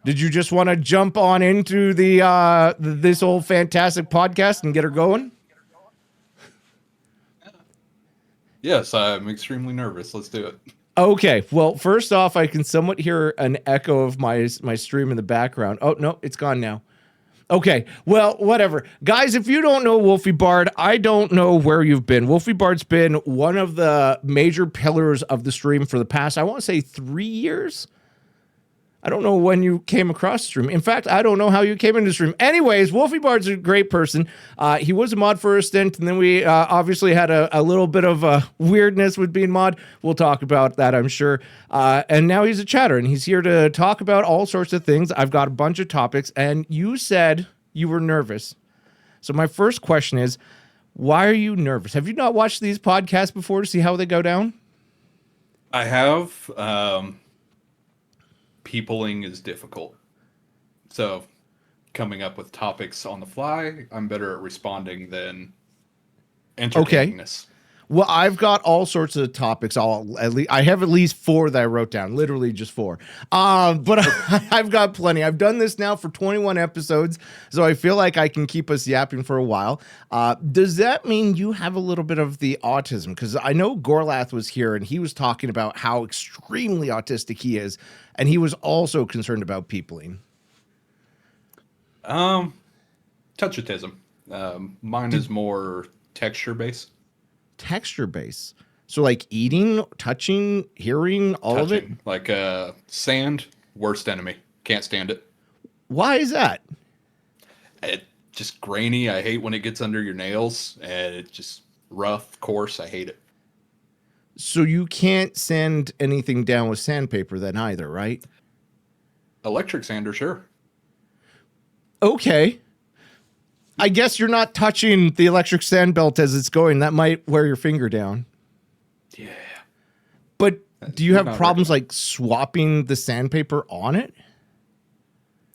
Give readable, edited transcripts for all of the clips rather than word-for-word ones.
Did you just want to jump on into the this old fantastic podcast and get her going? Yes, I'm extremely nervous. Let's do it. Okay. Well, first off, I can somewhat hear an echo of my stream in the background. Oh no, it's gone now. Okay, well, whatever. Guys, if you don't know Wulfiebard, I don't know where you've been. Wulfiebard's been one of the major pillars of the stream for the past, I want to say 3 years. I don't know when you came across the stream. In fact, I don't know how you came into the stream. Anyways, Wulfiebard's a great person. He was a mod for a stint, and then we obviously had a little bit of weirdness with being mod. We'll talk about that, I'm sure. And now he's a chatter, and he's here to talk about all sorts of things. I've got a bunch of topics, and you said you were nervous. So my first question is, why are you nervous? Have you not watched these podcasts before to see how they go down? I have. Peopling is difficult. So coming up with topics on the fly, I'm better at responding than entertaining this. Well, I've got all sorts of topics. I have at least 4 that I wrote down, literally just 4. But I've got plenty. I've done this now for 21 episodes, so I feel like I can keep us yapping for a while. Does that mean you have a little bit of the autism? Because I know Gorlath was here, and he was talking about how extremely autistic he is, and he was also concerned about peopling. Touchatism. Mine is more texture based. Texture base. So like eating, touching, hearing, all of it? Like sand, worst enemy. Can't stand it. Why is that? It just grainy. I hate when it gets under your nails, and it's just rough, coarse. I hate it. So you can't sand anything down with sandpaper then either, right? Electric sander, sure. Okay. I guess you're not touching the electric sand belt as it's going. That might wear your finger down. Yeah. But do you have problems like swapping the sandpaper on it?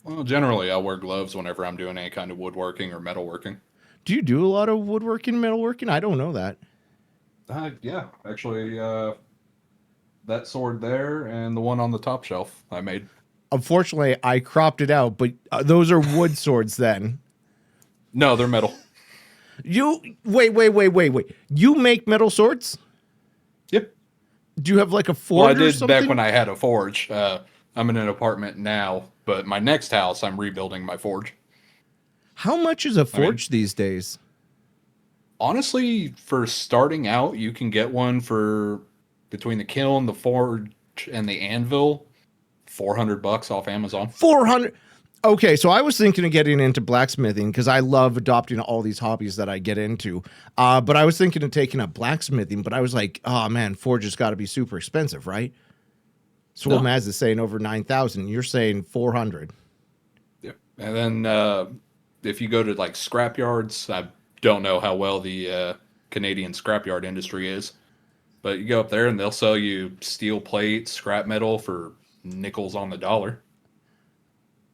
Well, generally, I'll wear gloves whenever I'm doing any kind of woodworking or metalworking. Do you do a lot of woodworking, metalworking? I don't know that. Yeah, actually, that sword there and the one on the top shelf I made. Unfortunately, I cropped it out, but those are wood swords then. No, they're metal. You wait. You make metal swords? Yep. Do you have like a forge? Well, I did or something? back when I had a forge. I'm in an apartment now, but my next house, I'm rebuilding my forge. How much is a forge these days? Honestly, for starting out, you can get one for between the kiln, the forge, and the anvil, $400 off Amazon. 400. Okay, so I was thinking of getting into blacksmithing because I love adopting all these hobbies that I get into. But I was thinking of taking up blacksmithing, but I was like, oh man, forge has got to be super expensive, right? So No. Maz is saying over 9,000. You're saying 400. Yep. And then if you go to like scrap yards, I don't know how well the Canadian scrapyard industry is, but you go up there and they'll sell you steel plate, scrap metal for nickels on the dollar.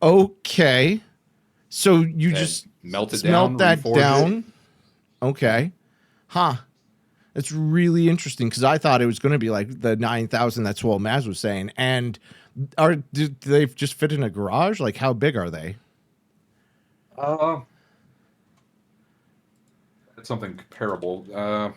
Okay. So you And just melt it smelt down, that reforge down. it. Okay. Huh. That's really interesting because I thought it was going to be like the 9,000 that Swole Maz was saying. And do they just fit in a garage? Like how big are they? It's something comparable.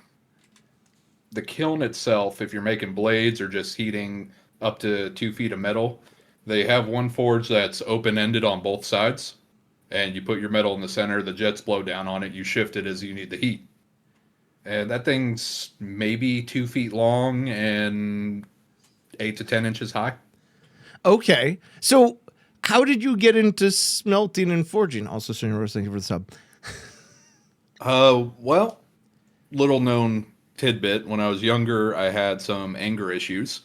The kiln itself, if you're making blades or just heating up to 2 feet of metal, they have one forge that's open-ended on both sides, and you put your metal in the center, the jets blow down on it, you shift it as you need the heat. And that thing's maybe 2 feet long and 8 to 10 inches high. Okay. So how did you get into smelting and forging? Also, Senior Rose, thank you for the sub. Well, little known tidbit, when I was younger, I had some anger issues.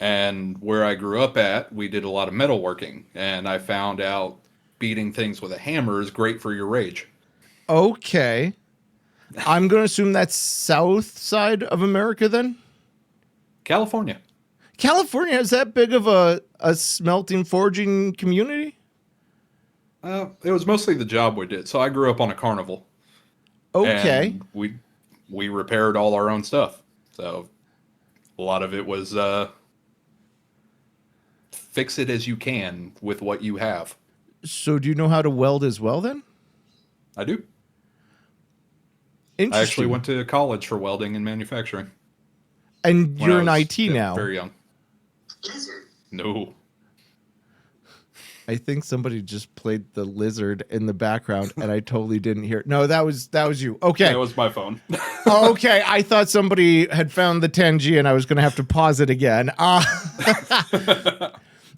And where I grew up at, we did a lot of metalworking. And I found out beating things with a hammer is great for your rage. Okay. I'm going to assume that's south side of America then? California. California has that big of a smelting forging community? It was mostly the job we did. So I grew up on a carnival. Okay. And we repaired all our own stuff. So a lot of it was fix it as you can with what you have. So do you know how to weld as well then? I do. I actually Interesting. went to college for welding and manufacturing And when I you're in was IT now. very young. No. I think somebody just played the lizard in the background and I totally didn't hear it. No, that was you. Okay. That was my phone. Okay, I thought somebody had found the 10G and I was going to have to pause it again.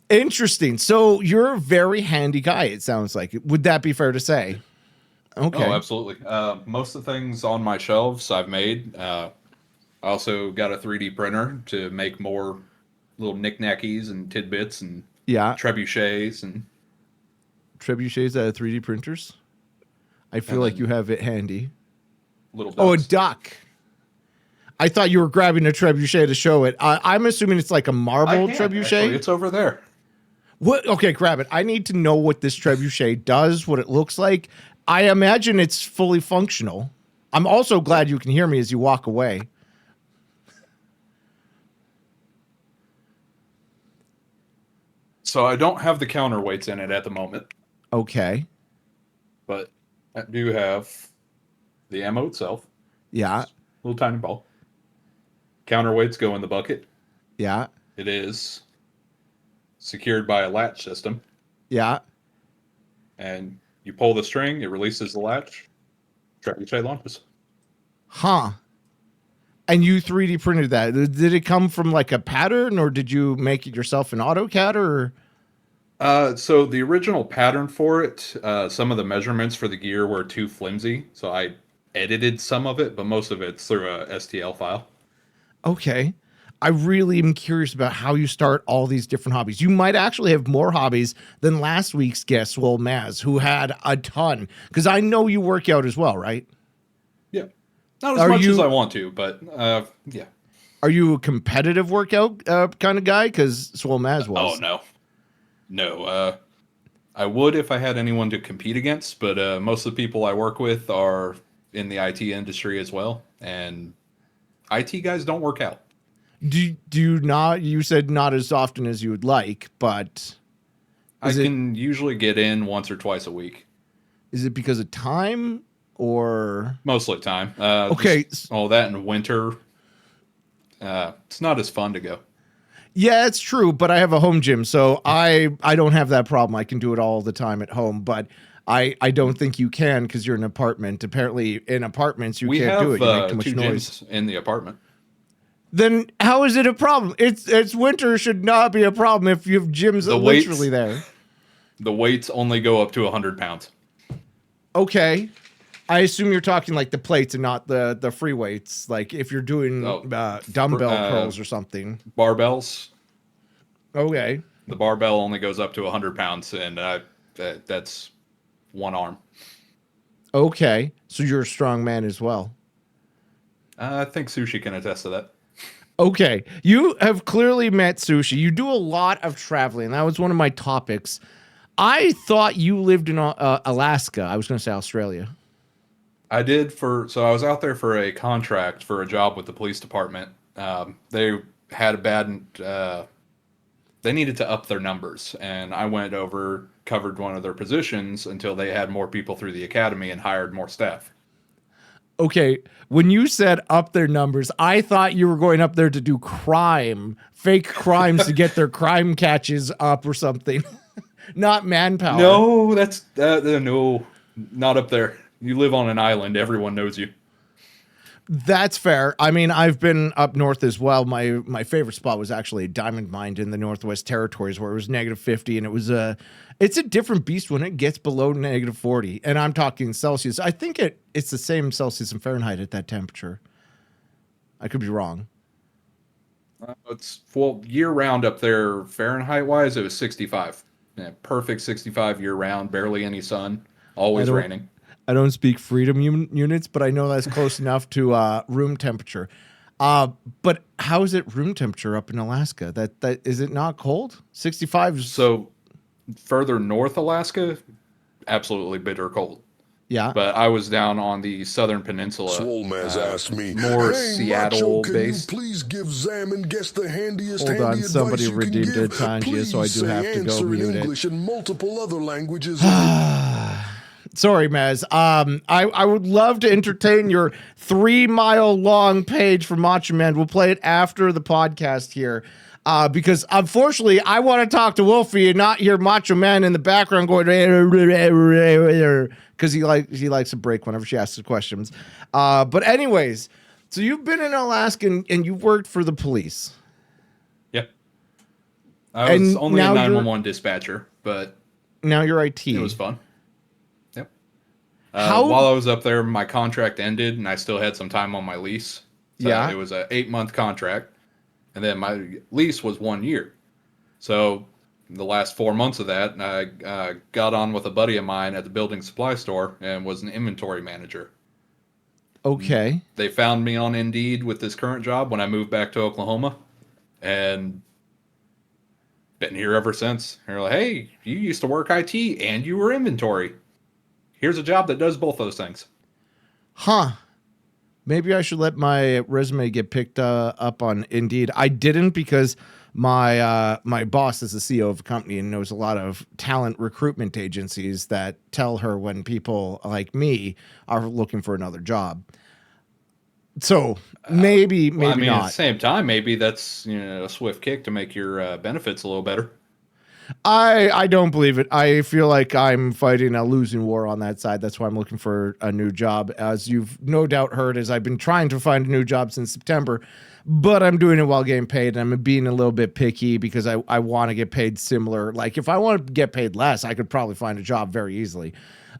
Interesting. So you're a very handy guy, it sounds like. Would that be fair to say? Okay. Oh, absolutely. Most of the things on my shelves I've made. I also got a 3D printer to make more little knickknackies and tidbits and Yeah. trebuchets and Trebuchets out of 3D printers? I feel And like then- you have it handy. little Oh, a ducks. duck. I thought you were grabbing a trebuchet to show it. I'm assuming it's like a I marble can't, trebuchet. actually. It's over there. What? Okay, grab it. I need to know what this trebuchet does, what it looks like. I imagine it's fully functional. I'm also glad you can hear me as you walk away. So I don't have the counterweights in it at the moment, Okay. but I do have the ammo itself, Yeah. little tiny ball. Counterweights go in the bucket. Yeah. It is secured by a latch system, Yeah. and you pull the string, it releases the latch, trebuchet launches. Huh. And you 3D printed that. Did it come from like a pattern or did you make it yourself in AutoCAD or? So the original pattern for it, some of the measurements for the gear were too flimsy, so I edited some of it, but most of it's through a STL file. Okay. I really am curious about how you start all these different hobbies. You might actually have more hobbies than last week's guest, Will Maz, who had a ton. Because I know you work out as well, right? Yeah. Not as Are much you- as I want to, but yeah. Are you a competitive workout kind of guy? Because Swole Maz was. Oh, no. No. I would if I had anyone to compete against, but most of the people I work with are in the IT industry as well, and IT guys don't work out. Do you not? You said not as often as you would like, but I can usually get in once or twice a week. is it because of time or? Mostly time. Okay. Just all that in winter. It's not as fun to go. Yeah, it's true, but I have a home gym, so I don't have that problem. I can do it all the time at home, but I don't think you can because you're in an apartment. Apparently, in apartments, you We can't have do it. You make too much two noise. gyms in the apartment. Then how is it a problem? It's winter should not be a problem if you have gyms The literally weights- there. The weights only go up to 100 pounds. Okay. I assume you're talking like the plates and not the free weights. Like if you're doing Oh, dumbbell curls or something. Barbells. Okay. The barbell only goes up to 100 pounds, and that's one arm. Okay. So you're a strong man as well. I think Sushi can attest to that. Okay. You have clearly met Sushi. You do a lot of traveling. That was one of my topics. I thought you lived in Alaska. I was going to say Australia. I did so I was out there for a contract for a job with the police department. They had a bad, they needed to up their numbers, and I went over, covered one of their positions until they had more people through the academy and hired more staff. Okay, when you said up their numbers, I thought you were going up there to do fake crimes to get their crime catches up or something. Not manpower. No, that's no, not up there. You live on an island. Everyone knows you. That's fair. I mean, I've been up north as well. My favorite spot was actually a diamond mine in the Northwest Territories where it was -50, and it's a different beast when it gets below -40. And I'm talking Celsius. I think it's the same Celsius and Fahrenheit at that temperature. I could be wrong. It's year round up there. Fahrenheit wise, it was 65. Yeah, perfect 65 year round. Barely any sun. Always raining. I don't speak freedom units, but I know that's close enough to room temperature. But how is it room temperature up in Alaska? That is it not cold? 65. So further north Alaska, absolutely bitter cold. Yeah. but I was down on the southern peninsula, Swolmaz asked me, more "Hey, Seattle Macho, can based. you please give Zam and Guess the handiest Hold on, handy somebody advice you can redeemed give? a Tangia, so I Please do say have to go answer in mute it." English and multiple other languages." Sorry, Maz. I would love to entertain your 3-mile long page for Macho Man. We'll play it after the podcast here. Because unfortunately, I want to talk to Wolfie and not hear Macho Man in the background going because he likes to break whenever she asks questions. But anyways, so you've been in Alaska and you've worked for the police. Yep. I was And only a now 911 dispatcher, but Now you're IT. it was fun. Yep. How- While I was up there, my contract ended, and I still had some time on my lease. So Yeah. it was an 8-month contract, and then my lease was 1 year. So the last 4 months of that, I got on with a buddy of mine at the building supply store and was an inventory manager. Okay. They found me on Indeed with this current job when I moved back to Oklahoma, and been here ever since. They're like, "Hey, you used to work IT and you were inventory. Here's a job that does both those things." Huh. Maybe I should let my resume get picked up on Indeed. I didn't because my boss is the CEO of a company and knows a lot of talent recruitment agencies that tell her when people like me are looking for another job. So maybe Well, I mean, at the not. same time, maybe that's a swift kick to make your benefits a little better. I don't believe it. I feel like I'm fighting a losing war on that side. That's why I'm looking for a new job. As you've no doubt heard, as I've been trying to find a new job since September, but I'm doing it while getting paid. And I'm being a little bit picky because I want to get paid similar. Like if I want to get paid less, I could probably find a job very easily.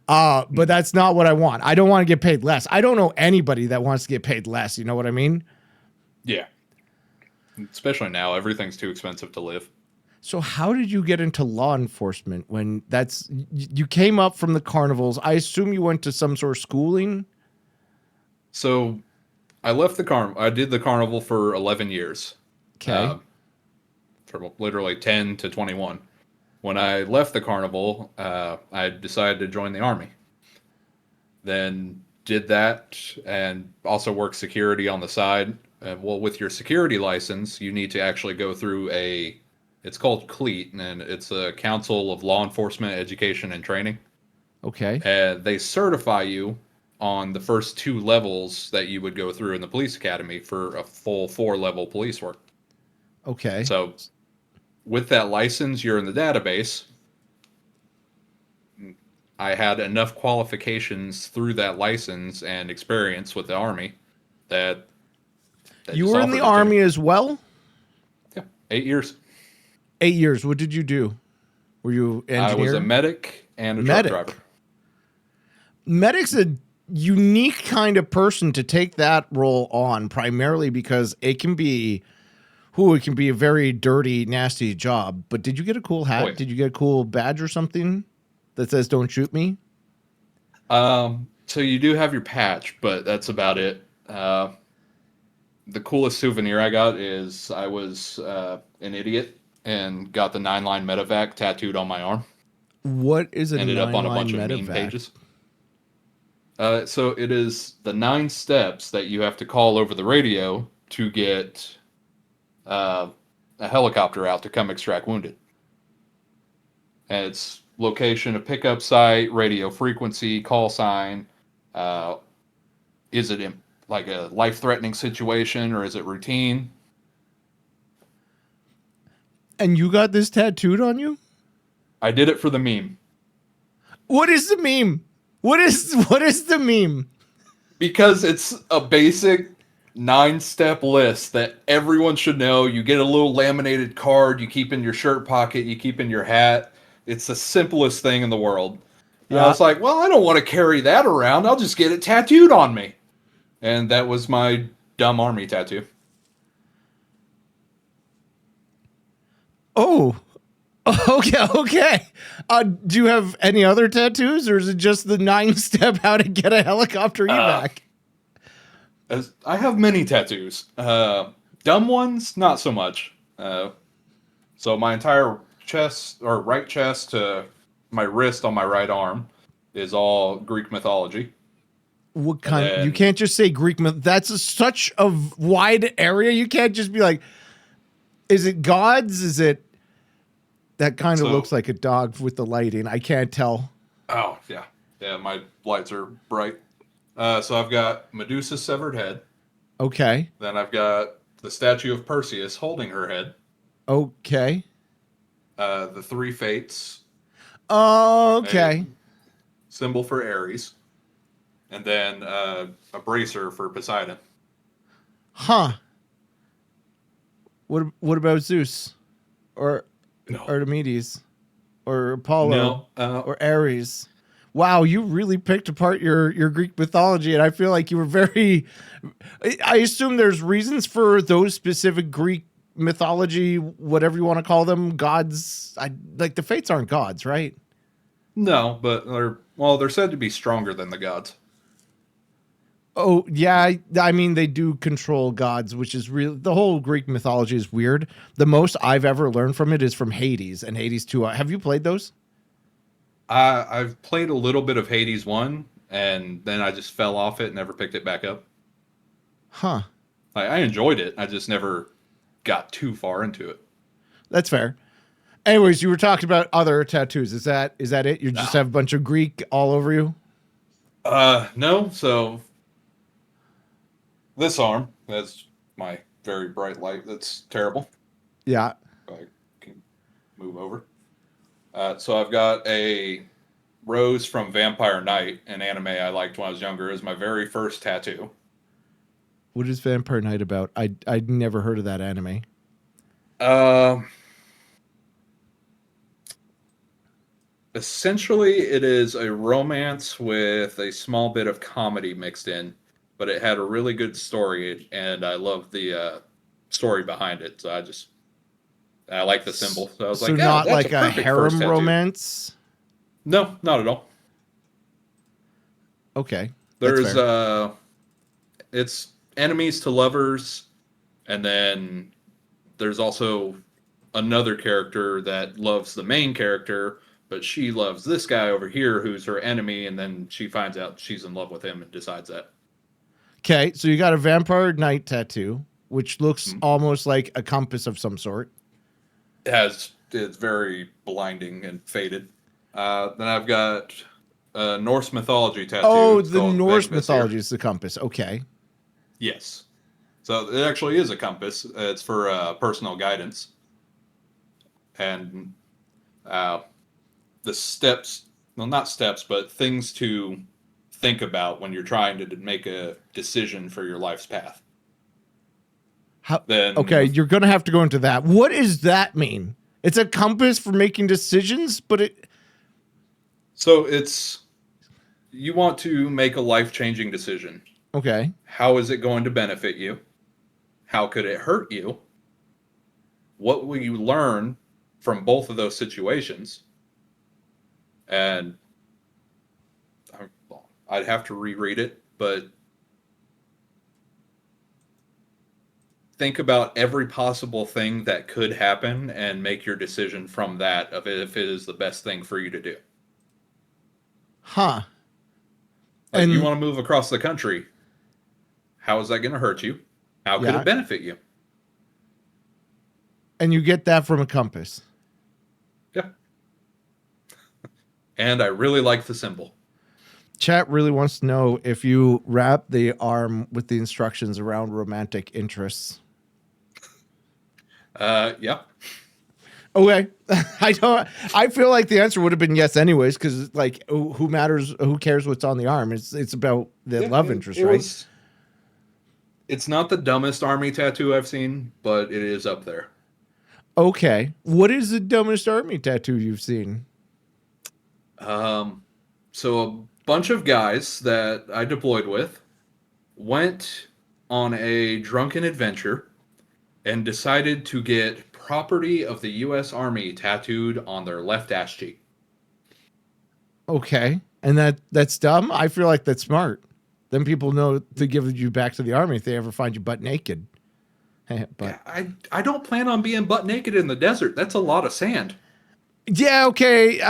But that's not what I want. I don't want to get paid less. I don't know anybody that wants to get paid less. You know what I mean? Yeah. Especially now, everything's too expensive to live. So how did you get into law enforcement when you came up from the carnivals? I assume you went to some sort of schooling. So I left the I did the carnival for 11 years. Okay. From literally 10 to 21. When I left the carnival, I decided to join the Army. Then did that and also worked security on the side. Well, with your security license, you need to actually go through it's called CLEAT, and it's a Council of Law Enforcement Education and Training. Okay. And they certify you on the first 2 levels that you would go through in the police academy for a full 4-level police work. Okay. So with that license, you're in the database. I had enough qualifications through that license and experience with the Army that they You just were in offered the it to me. Army as well? Yeah, 8 years. 8 years. What did you do? Were you engineer? I was a medic and a truck driver. Medic's a unique kind of person to take that role on, primarily because it can be a very dirty, nasty job. But did you get a cool hat? Oh, yeah. Did you get a cool badge or something that says "Don't shoot me"? So you do have your patch, but that's about it. The coolest souvenir I got is I was an idiot and got the 9-line medevac tattooed on my arm. What is a Ended up on a 9-line bunch of meme medevac? pages. So it is the 9 steps that you have to call over the radio to get a helicopter out to come extract wounded. And it's location of pickup site, radio frequency, call sign. Is it in like a life-threatening situation or is it routine? And you got this tattooed on you? I did it for the meme. What is the meme? What is the meme? Because it's a basic 9-step list that everyone should know. You get a little laminated card, you keep in your shirt pocket, you keep in your hat. It's the simplest thing in the world. Yeah. I was like, well, I don't want to carry that around. I'll just get it tattooed on me. And that was my dumb Army tattoo. Oh, okay. Do you have any other tattoos, or is it just the 9-step how to get a helicopter evac? I have many tattoos. Dumb ones, not so much. So my entire chest, or right chest to my wrist on my right arm, is all Greek mythology. What kind? then- You can't just say Greek myth. That's such a wide area. You can't just be like, is it gods? Is it that kind of So- looks like a dog with the lighting? I can't tell. Oh, yeah. Yeah, my lights are bright. So I've got Medusa's severed head. Okay. Then I've got the statue of Perseus holding her head. Okay. The three fates, Okay. symbol for Ares. And then a bracer for Poseidon. Huh. What about Zeus? Or No. Archimedes? Or Apollo? No. Or Ares? Wow, you really picked apart your Greek mythology, and I feel like you were very. I assume there's reasons for those specific Greek mythology, whatever you want to call them, gods. Like the fates aren't gods, right? No, but they're said to be stronger than the gods. Oh yeah, I mean they do control gods, which is real. The whole Greek mythology is weird. The most I've ever learned from it is from Hades and Hades 2. Have you played those? I've played a little bit of Hades 1, and then I just fell off it and never picked it back up. Huh. I enjoyed it. I just never got too far into it. That's fair. Anyways, you were talking about other tattoos. Is that it? You just have a bunch of Greek all over you? No. So this arm, that's my very bright light. That's terrible. Yeah. I can move over. So I've got a rose from Vampire Knight, an anime I liked when I was younger. It was my very first tattoo. What is Vampire Knight about? I'd never heard of that anime. Essentially, it is a romance with a small bit of comedy mixed in, but it had a really good story, and I love the story behind it. So I like the symbol. So I was So like, not that's like a perfect first harem tattoo. romance? No, not at all. Okay. That's There's fair. it's enemies to lovers, and then there's also another character that loves the main character, but she loves this guy over here who's her enemy, and then she finds out she's in love with him and decides that. Okay, so you got a Vampire Knight tattoo, which looks Mm-hmm. almost like a compass of some sort. It's very blinding and faded. Then I've got a Norse mythology tattoo. Oh, It's the called Norse Vegvisir. mythology is the compass. Okay. Yes. So it actually is a compass. It's for personal guidance. And the steps, well, not steps, but things to think about when you're trying to make a decision for your life's path. Okay, you're going to have to go into that. What does that mean? It's a compass for making decisions, but it... So you want to make a life-changing decision. Okay. How is it going to benefit you? How could it hurt you? What will you learn from both of those situations? And I'd have to reread it, but think about every possible thing that could happen and make your decision from that of if it is the best thing for you to do. Huh. Like And- you want to move across the country. How is that going to hurt you? How could Yeah. it benefit you? And you get that from a compass. Yeah. And I really like the symbol. Chat really wants to know if you wrap the arm with the instructions around romantic interests. Yeah. Okay. I feel like the answer would have been yes anyways, because like who matters, who cares what's on the arm? It's about the love interest, right? It's not the dumbest army tattoo I've seen, but it is up there. Okay. What is the dumbest army tattoo you've seen? So a bunch of guys that I deployed with went on a drunken adventure and decided to get property of the U.S. Army tattooed on their left ass cheek. Okay. And that's dumb? I feel like that's smart. Then people know to give you back to the army if they ever find you butt naked. But I don't plan on being butt naked in the desert. That's a lot of sand. yeah, okay.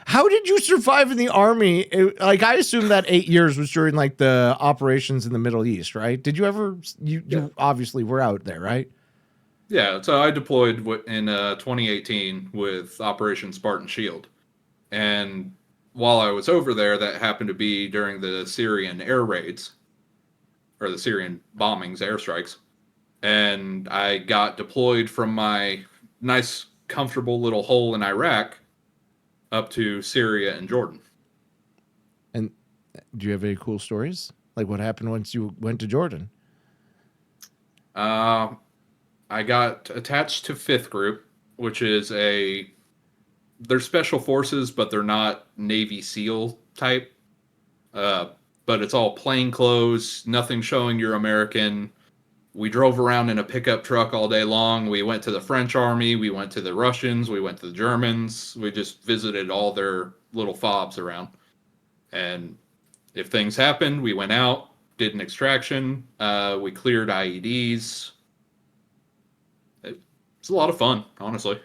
How did you survive in the army? Like, I assume that 8 years was during like the operations in the Middle East, right? Did you ever? You obviously were out there, right? Yeah, so I deployed in 2018 with Operation Spartan Shield. And while I was over there, that happened to be during the Syrian air raids, or the Syrian bombings, airstrikes. And I got deployed from my nice, comfortable little hole in Iraq up to Syria and Jordan. And do you have any cool stories? Like what happened once you went to Jordan? I got attached to 5th Group, which is they're special forces, but they're not Navy SEAL type. But it's all plain clothes, nothing showing you're American. We drove around in a pickup truck all day long. We went to the French army. We went to the Russians. We went to the Germans. We just visited all their little fobs around. And if things happened, we went out, did an extraction. We cleared IEDs. It's a lot of fun, honestly.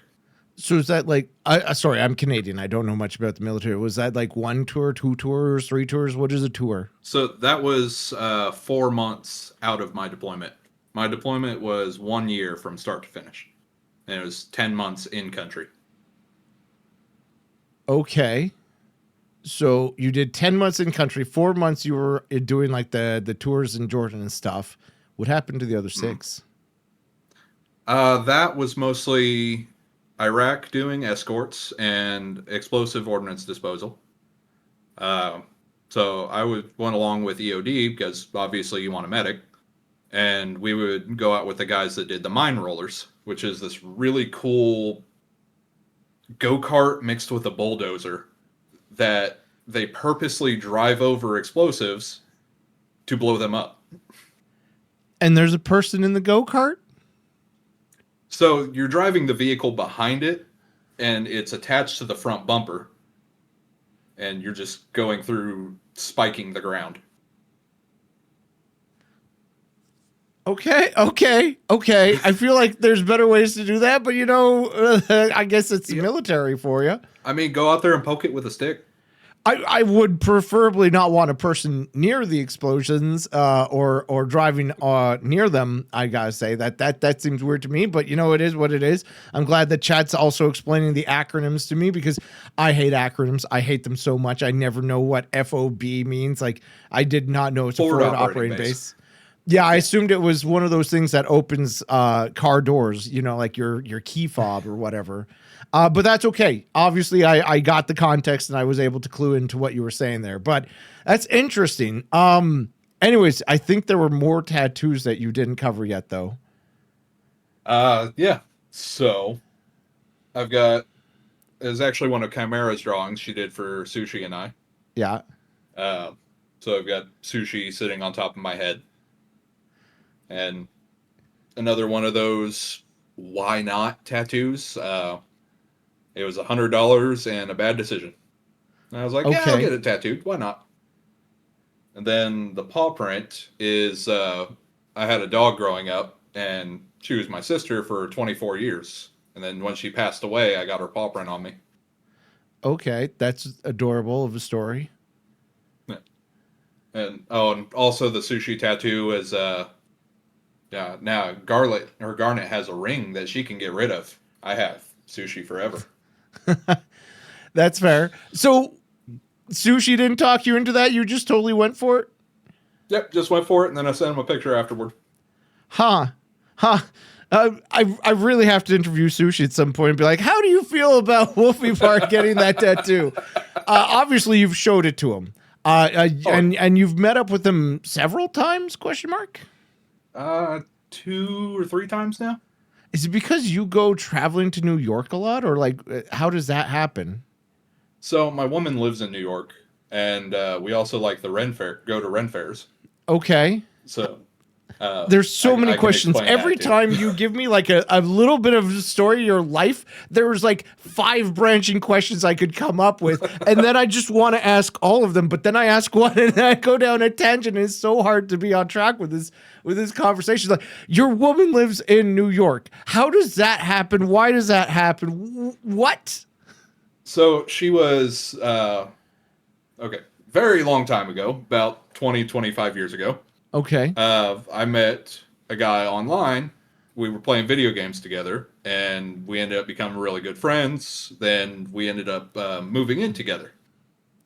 So is that like, sorry, I'm Canadian. I don't know much about the military. Was that like 1 tour, 2 tours, 3 tours? What is a tour? So that was 4 months out of my deployment. My deployment was 1 year from start to finish. And it was 10 months in country. Okay. So you did 10 months in country, 4 months you were doing like the tours in Jordan and stuff. What happened to the other 6? That was mostly Iraq doing escorts and explosive ordnance disposal. So I went along with EOD because obviously you want a medic. And we would go out with the guys that did the mine rollers, which is this really cool go-kart mixed with a bulldozer that they purposely drive over explosives to blow them up. And there's a person in the go-kart? So you're driving the vehicle behind it, and it's attached to the front bumper. And you're just going through spiking the ground. Okay. I feel like there's better ways to do that, but I guess it's military for you. I mean, go out there and poke it with a stick. I would preferably not want a person near the explosions or driving near them. I gotta say that seems weird to me, but it is what it is. I'm glad that chat's also explaining the acronyms to me because I hate acronyms. I hate them so much. I never know what FOB means. Like I did not know it's a forward operating base. Yeah, I assumed it was one of those things that opens car doors, like your key fob or whatever. But that's okay. Obviously, I got the context and I was able to clue into what you were saying there. But that's interesting. Anyways, I think there were more tattoos that you didn't cover yet, though. Yeah. So there's actually one of Chimera's drawings she did for Sushi and I. Yeah. So I've got Sushi sitting on top of my head. And another one of those why not tattoos. It was $100 and a bad decision. And I was like, yeah, I'll get it tattooed. Why not? And then the paw print is I had a dog growing up, and she was my sister for 24 years. And then when she passed away, I got her paw print on me. Okay, that's adorable of a story. Yeah. And also the Sushi tattoo is now Garnet has a ring that she can get rid of. I have Sushi forever. That's fair. So Sushi didn't talk you into that? You just totally went for it? Yep, just went for it, and then I sent him a picture afterward. I really have to interview Sushi at some point and be like, how do you feel about Wulfiebard getting that tattoo? Obviously, you've showed it to him. And you've met up with him several times, question mark? 2 or 3 times now. Is it because you go traveling to New York a lot, or like, how does that happen? So my woman lives in New York, and we also like the go to Ren fairs. Okay. So there's so many questions. Every time you give me like a little bit of a story of your life, there's like 5 branching questions I could come up with. And then I just want to ask all of them, but then I ask one and then I go down a tangent. It's so hard to be on track with this conversation. Like, your woman lives in New York. How does that happen? Why does that happen? What? So she was, okay, very long time ago, about 20, 25 years ago. Okay. I met a guy online. We were playing video games together, and we ended up becoming really good friends. Then we ended up moving in together,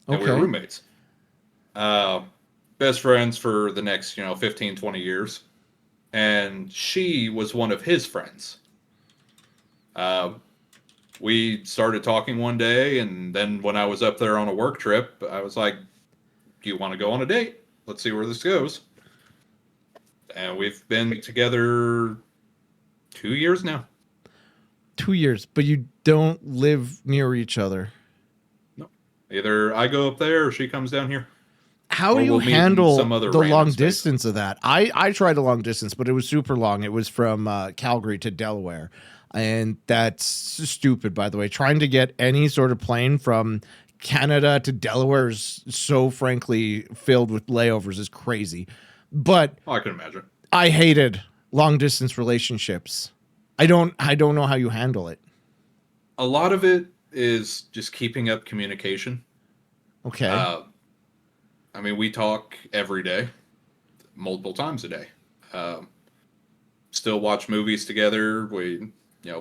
and we were Okay. roommates. Uh, Best friends for the next, 15, 20 years. And she was one of his friends. Uh, we started talking one day, and then when I was up there on a work trip, I was like, "Do you want to go on a date? Let's see where this goes." And we've been together 2 years now. 2 years, but you don't live near each other. No, either I go up there or she comes down here. How Or do you we'll meet in handle some other the random long space. distance of that? I tried a long distance, but it was super long. It was from Calgary to Delaware. And that's stupid, by the way. Trying to get any sort of plane from Canada to Delaware is so frankly filled with layovers is crazy. But Oh, I can imagine. I hated long distance relationships. I don't know how you handle it. A lot of it is just keeping up communication. Okay. I mean, we talk every day, multiple times a day. Still watch movies together. We,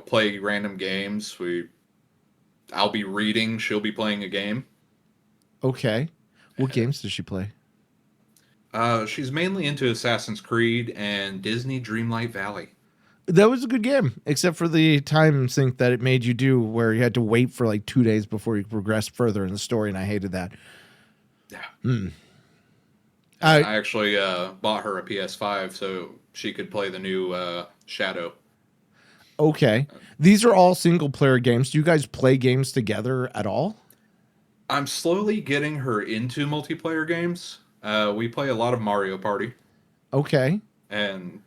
play random games. I'll be reading. She'll be playing a game. Okay. What games does she play? She's mainly into Assassin's Creed and Disney Dreamlight Valley. That was a good game, except for the time sink that it made you do where you had to wait for like 2 days before you progressed further in the story, and I hated that. Yeah. I actually bought her a PS5 so she could play the new Shadow. Okay. These are all single player games. Do you guys play games together at all? I'm slowly getting her into multiplayer games. We play a lot of Mario Party Okay. and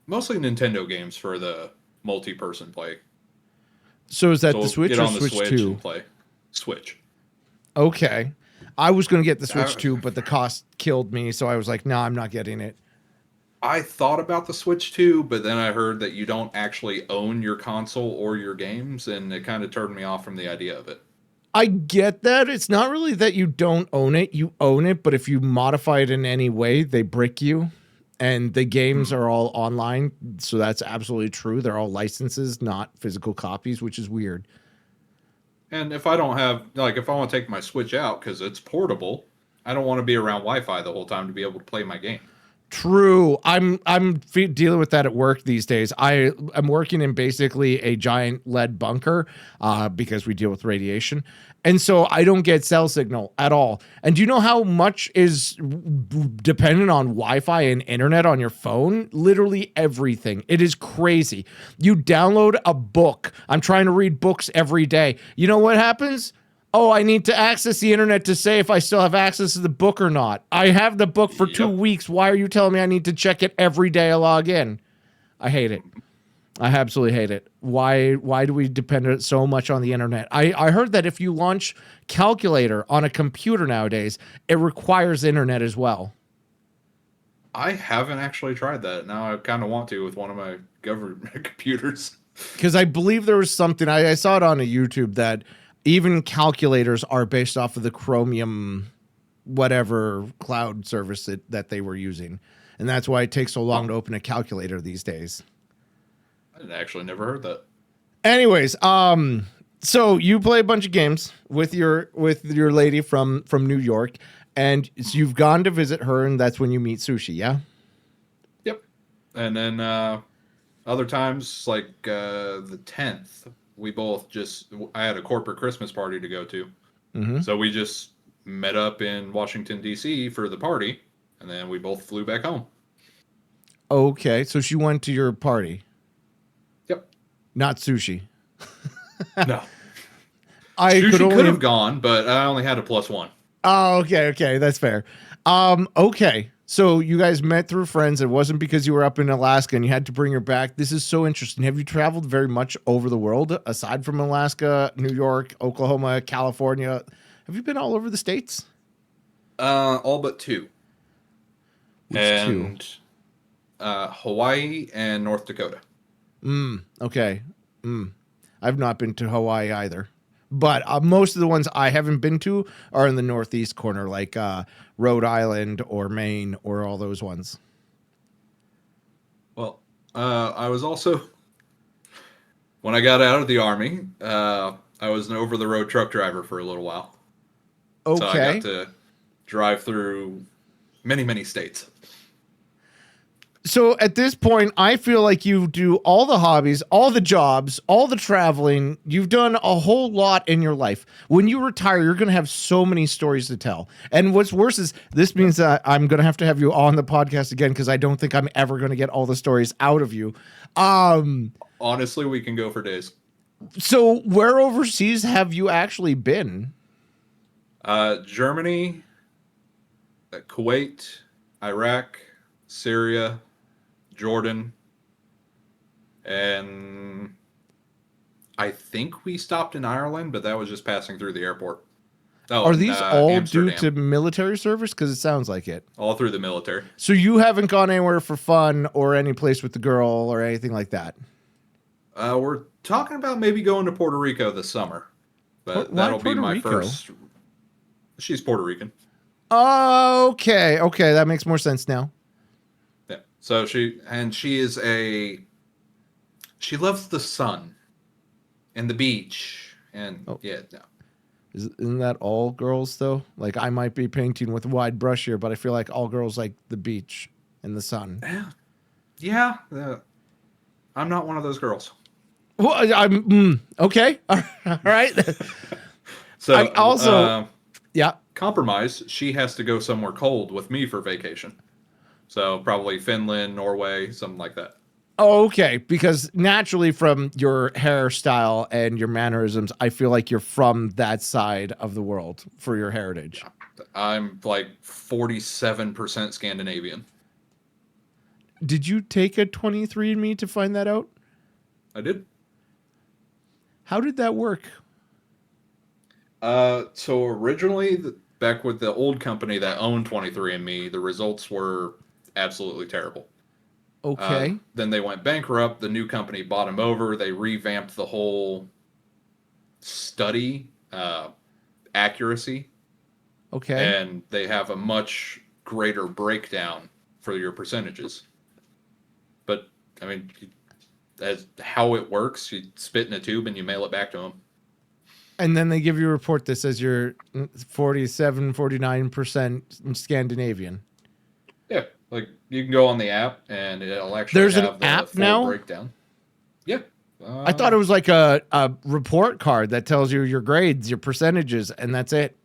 mostly Nintendo games for the multi-person play. So is that So the Switch get or on the Switch Switch 2? and play Switch. Okay. I was going to get the Switch 2, but the cost killed me, so I was like, no, I'm not getting it. I thought about the Switch 2, but then I heard that you don't actually own your console or your games, and it kind of turned me off from the idea of it. I get that. It's not really that you don't own it. You own it, but if you modify it in any way, they brick you. And the games are all online, so that's absolutely true. They're all licenses, not physical copies, which is weird. And if I don't have, if I want to take my Switch out because it's portable, I don't want to be around Wi-Fi the whole time to be able to play my game. True. I'm dealing with that at work these days. I'm working in basically a giant lead bunker because we deal with radiation. And so I don't get cell signal at all. And do you know how much is dependent on Wi-Fi and internet on your phone? Literally everything. It is crazy. You download a book. I'm trying to read books every day. You know what happens? Oh, I need to access the internet to say if I still have access to the book or not. I have the book for 2 weeks. Why are you telling me I need to check it every day I log in? I hate it. I absolutely hate it. Why do we depend so much on the internet? I heard that if you launch calculator on a computer nowadays, it requires internet as well. I haven't actually tried that. Now I kind of want to with one of my government computers. Because I believe there was something, I saw it on a YouTube that even calculators are based off of the Chromium whatever cloud service that they were using. And that's why it takes so long to open a calculator these days. I actually never heard that. Anyways, so you play a bunch of games with your lady from New York, and so you've gone to visit her, and that's when you meet Sushi, yeah? Yep. And then other times, like the 10th, I had a corporate Christmas party to go to. Mm-hmm. So we just met up in Washington, D.C. for the party, and then we both flew back home. Okay, so she went to your party. Yep. Not Sushi. No. Sushi could have gone, but I only had a +1. Oh, okay, that's fair. Okay, so you guys met through friends. It wasn't because you were up in Alaska and you had to bring her back. This is so interesting. Have you traveled very much over the world aside from Alaska, New York, Oklahoma, California? Have you been all over the states? All but 2. Which and 2? Hawaii and North Dakota. Okay. I've not been to Hawaii either. But most of the ones I haven't been to are in the northeast corner, like Rhode Island or Maine or all those ones. Well, I was also, when I got out of the Army, I was an over-the-road truck driver for a little while. So I got Okay. to drive through many, many states. So at this point, I feel like you do all the hobbies, all the jobs, all the traveling. You've done a whole lot in your life. When you retire, you're going to have so many stories to tell. And what's worse is this means that I'm going to have you on the podcast again because I don't think I'm ever going to get all the stories out of you. Honestly, we can go for days. So where overseas have you actually been? Germany, Kuwait, Iraq, Syria, Jordan, and I think we stopped in Ireland, but that was just passing through the airport. Oh, Are these all Amsterdam. due to military service? Because it sounds like it. All through the military. So you haven't gone anywhere for fun or any place with the girl or anything like that? We're talking about maybe going to Puerto Rico this summer, but Why that'll be Puerto my Rico? first. She's Puerto Rican. Okay. Okay. That makes more sense now. Yeah. So she loves the sun and the beach and no. Isn't that all girls though? Like I might be painting with a wide brush here, but I feel like all girls like the beach and the sun. Yeah. I'm not one of those girls. Well, I'm okay. All right. So I also, yeah. Compromise. She has to go somewhere cold with me for vacation. So probably Finland, Norway, something like that. Oh, okay. Because naturally, from your hairstyle and your mannerisms, I feel like you're from that side of the world for your heritage. I'm like 47% Scandinavian. Did you take a 23andMe to find that out? I did. How did that work? So originally, back with the old company that owned 23andMe, the results were absolutely terrible. Okay. Then they went bankrupt. The new company bought them over. They revamped the whole study accuracy. Okay. And they have a much greater breakdown for your percentages. But, I mean, that's how it works. You spit in a tube and you mail it back to them. And then they give you a report that says you're 47, 49% Scandinavian. Yeah, like you can go on the app and it'll actually There's have an the app full now? breakdown. Yeah. I thought it was like a report card that tells you your grades, your percentages, and that's it.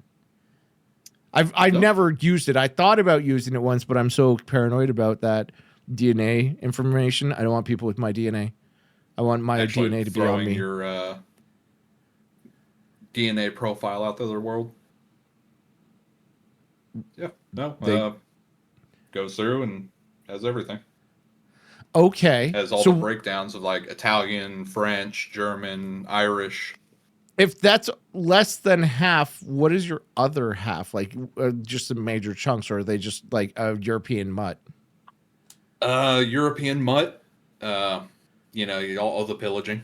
I've never used it. I thought about using it once, but I'm so paranoid about that DNA information. I don't want people with my DNA. I want my actually DNA to be on throwing me. your DNA profile out to the world. Yeah, no, goes through and has everything. Okay. Has all the breakdowns of like Italian, French, German, Irish. If that's less than half, what is your other half? Like just the major chunks, or are they just like a European mutt? European mutt. All the pillaging.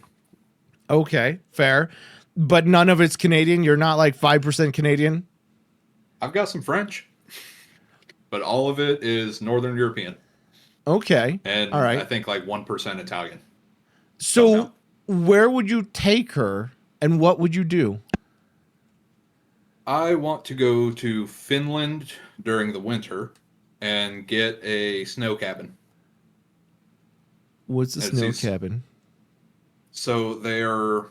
Okay, fair. But none of it's Canadian? You're not like 5% Canadian? I've got some French, but all of it is Northern European. Okay. And all right. I think like 1% Italian. So somehow. Where would you take her and what would you do? I want to go to Finland during the winter and get a snow cabin. What's a snow cabin? So they're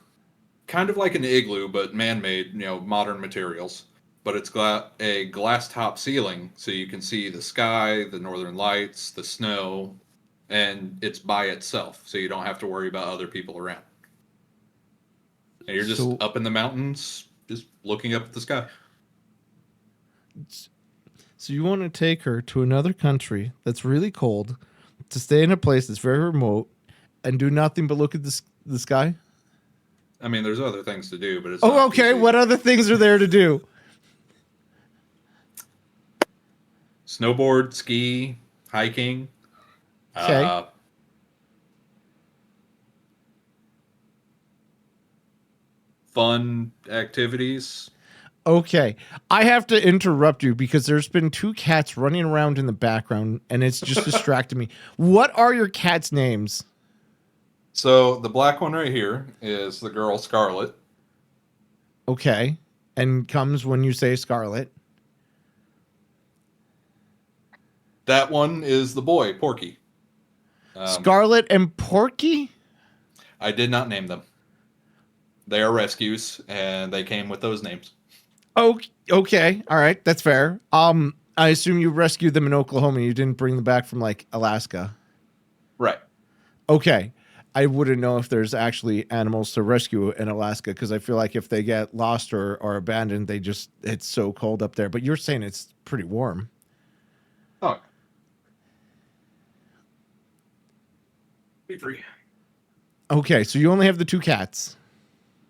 kind of like an igloo, but man-made, modern materials. But it's got a glass top ceiling, so you can see the sky, the northern lights, the snow, and it's by itself, so you don't have to worry about other people around. And you're just up in the mountains, just looking up at the sky. So you want to take her to another country that's really cold, to stay in a place that's very remote, and do nothing but look at the sky? I mean, there's other things to do, but it's okay. What other things are there to do? Snowboard, ski, hiking. Okay. fun activities. Okay, I have to interrupt you because there's been two cats running around in the background, and it's just distracted me. What are your cats' names? So the black one right here is the girl Scarlet. Okay, and comes when you say Scarlet. That one is the boy, Porky. Scarlet and Porky? I did not name them. They are rescues, and they came with those names. Oh, okay. All right, that's fair. I assume you rescued them in Oklahoma. You didn't bring them back from like Alaska. Right. Okay. I wouldn't know if there's actually animals to rescue in Alaska because I feel like if they get lost or abandoned, it's so cold up there. But you're saying it's pretty warm. Oh. Be free. Okay, so you only have the two cats.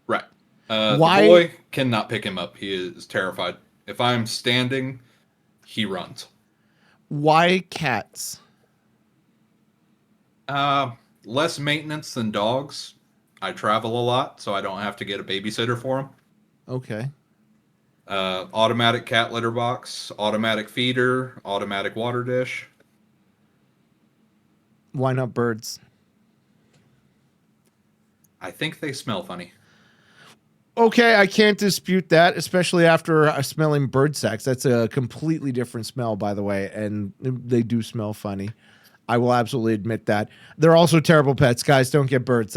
Right. Why? The boy cannot pick him up. He is terrified. If I'm standing, he runs. Why cats? Less maintenance than dogs. I travel a lot, so I don't have to get a babysitter for them. Okay. Automatic cat litter box, automatic feeder, automatic water dish. Why not birds? I think they smell funny. Okay, I can't dispute that, especially after smelling bird sex. That's a completely different smell, by the way, and they do smell funny. I will absolutely admit that. They're also terrible pets, guys. Don't get birds.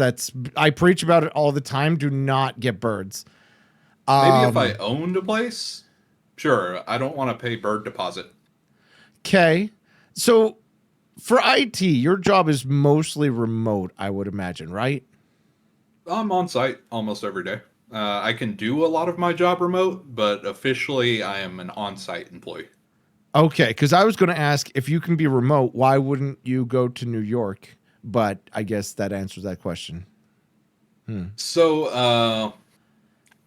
I preach about it all the time. Do not get birds. Maybe if I owned a place, sure. I don't want to pay bird deposit. Okay, so for IT, your job is mostly remote, I would imagine, right? I'm on site almost every day. I can do a lot of my job remote, but officially I am an on-site employee. Okay, because I was going to ask if you can be remote, why wouldn't you go to New York? But I guess that answers that question. So,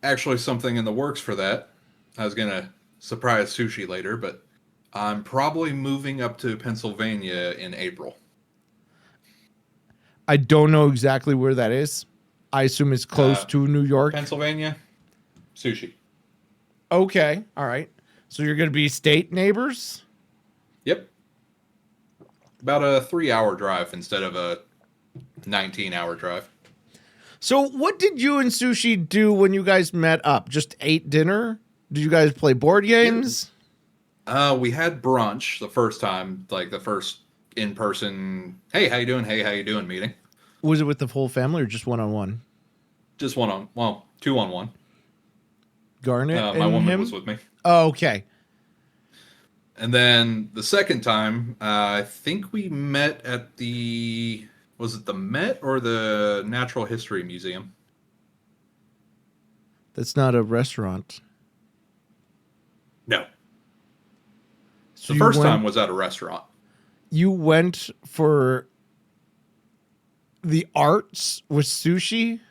actually something in the works for that. I was going to surprise Sushi later, but I'm probably moving up to Pennsylvania in April. I don't know exactly where that is. I assume it's close to New York. Pennsylvania, Sushi. Okay, all right. So you're going to be state neighbors? Yep. About a 3-hour drive instead of a 19-hour drive. So what did you and Sushi do when you guys met up? Just ate dinner? Did you guys play board games? We had brunch the first time, like the first in-person, hey, how you doing? Hey, how you doing meeting. Was it with the whole family or just one-on-one? Just two-on-one. Garnet and my woman him? was with me. Oh, okay. And then the second time, I think we met at was it the Met or the Natural History Museum? That's not a restaurant. No. So The first time was at a restaurant. You went for the arts with Sushi?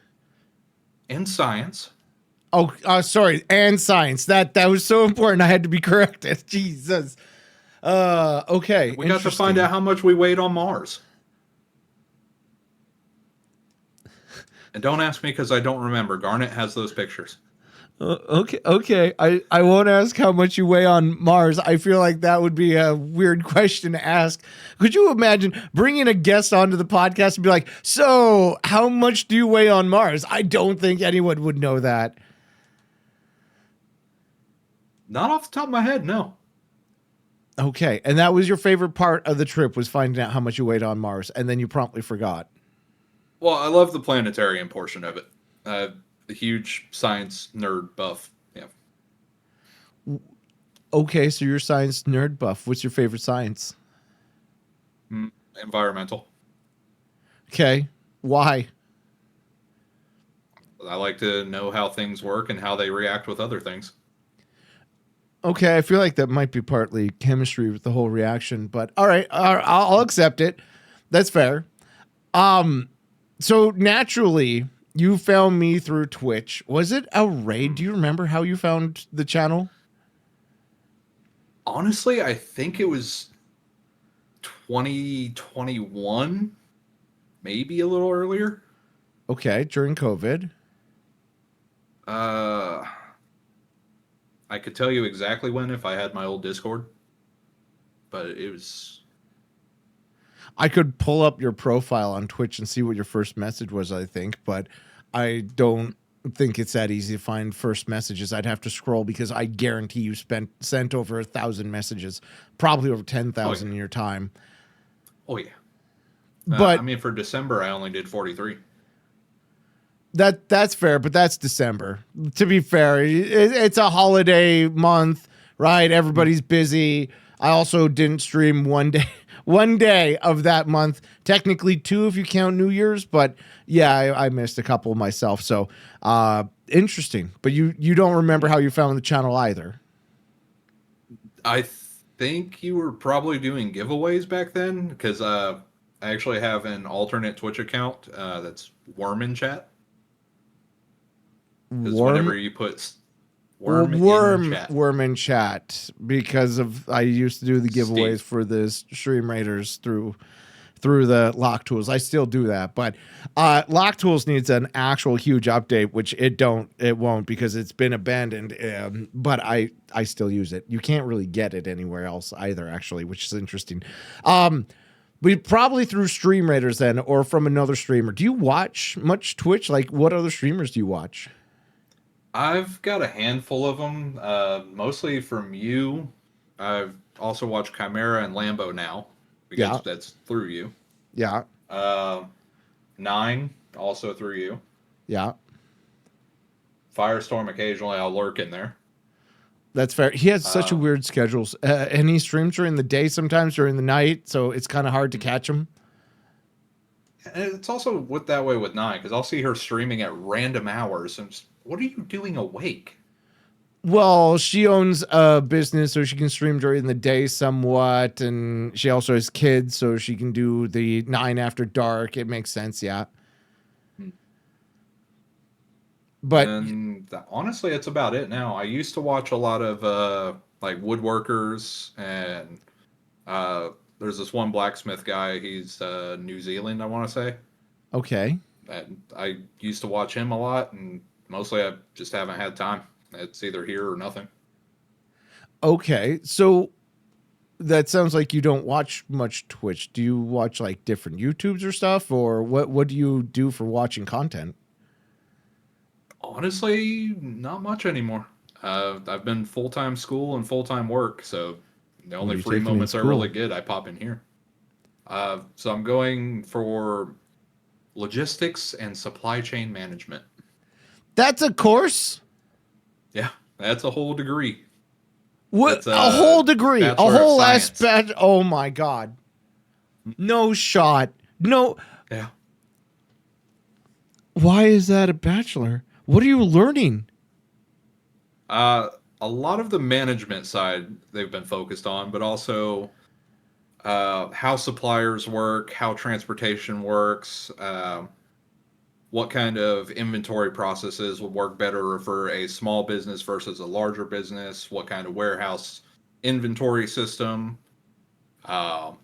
And science. Oh, sorry, and science. That was so important. I had to be corrected. Jesus. Okay. We got to find out how much we weighed on Mars. And don't ask me because I don't remember. Garnet has those pictures. Okay. I won't ask how much you weigh on Mars. I feel like that would be a weird question to ask. Could you imagine bringing a guest onto the podcast and be like, so how much do you weigh on Mars? I don't think anyone would know that. Not off the top of my head, no. Okay. And that was your favorite part of the trip, was finding out how much you weighed on Mars. And then you promptly forgot. Well, I love the planetarium portion of it. A huge science nerd buff. Yeah. Okay, so you're a science nerd buff. What's your favorite science? Environmental. Okay. Why? I like to know how things work and how they react with other things. Okay, I feel like that might be partly chemistry with the whole reaction, but all right, I'll accept it. That's fair. So naturally, you found me through Twitch. Was it a raid? Do you remember how you found the channel? Honestly, I think it was 2021, maybe a little earlier. Okay, during COVID. Uh, I could tell you exactly when if I had my old Discord, but it was. I could pull up your profile on Twitch and see what your first message was, I think, but I don't think it's that easy to find first messages. I'd have to scroll because I guarantee you sent over 1,000 messages, probably over 10,000 in your time. Oh yeah. But I mean, for December, I only did 43. that's fair, but that's December. To be fair, it's a holiday month, right? Everybody's busy. I also didn't stream one day of that month. Technically 2 if you count New Year's, but yeah, I missed a couple myself. So interesting. But you don't remember how you found the channel either. I think you were probably doing giveaways back then because I actually have an alternate Twitch account that's Worm in Chat. Because whenever you put worm in chat, because of I used to do the giveaways for the stream raiders through the Lock Tools. I still do that, but Lock Tools needs an actual huge update, which it won't because it's been abandoned. But I still use it. You can't really get it anywhere else either, actually, which is interesting. We probably through stream raiders then, or from another streamer. Do you watch much Twitch? Like, what other streamers do you watch? I've got a handful of them, mostly from you. I've also watched Chimera and Lambo now because that's through you. Yeah. Nine, also through you. Yeah. Firestorm, occasionally I'll lurk in there. That's fair. He has such a weird schedule, and he streams during the day sometimes during the night, so it's kind of hard to catch him. And it's also that way with Nine because I'll see her streaming at random hours and just, what are you doing awake? Well, she owns a business, so she can stream during the day somewhat, and she also has kids, so she can do the 9 after dark. It makes sense, yeah. But honestly, it's about it now. I used to watch a lot of like woodworkers, and there's this one blacksmith guy. He's New Zealand, I want to say. Okay. And I used to watch him a lot, and mostly I just haven't had time. It's either here or nothing. Okay, so that sounds like you don't watch much Twitch. Do you watch like different YouTubes or stuff, or what do you do for watching content? Honestly, not much anymore. I've been full-time school and full-time work, so the only free moments I really get, I pop in here. So I'm going for logistics and supply chain management. That's a course? Yeah, that's a whole degree. What? A whole degree? A whole aspect? Oh my God. No shot. No. Yeah. Why is that a bachelor? What are you learning? A lot of the management side they've been focused on, but also how suppliers work, how transportation works, what kind of inventory processes would work better for a small business versus a larger business, what kind of warehouse inventory system. What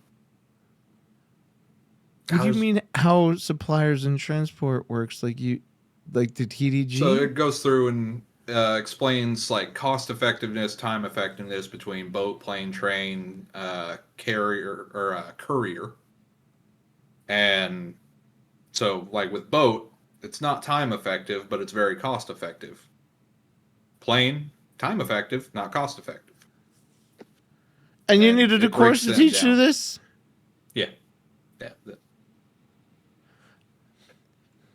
do you mean how suppliers and transport works? Like the TDG? So it goes through and explains like cost effectiveness, time effectiveness between boat, plane, train, carrier, or courier. And so like with boat, it's not time effective, but it's very cost effective. Plane, time effective, not cost effective. And you needed a course to teach you this? Yeah. Yeah.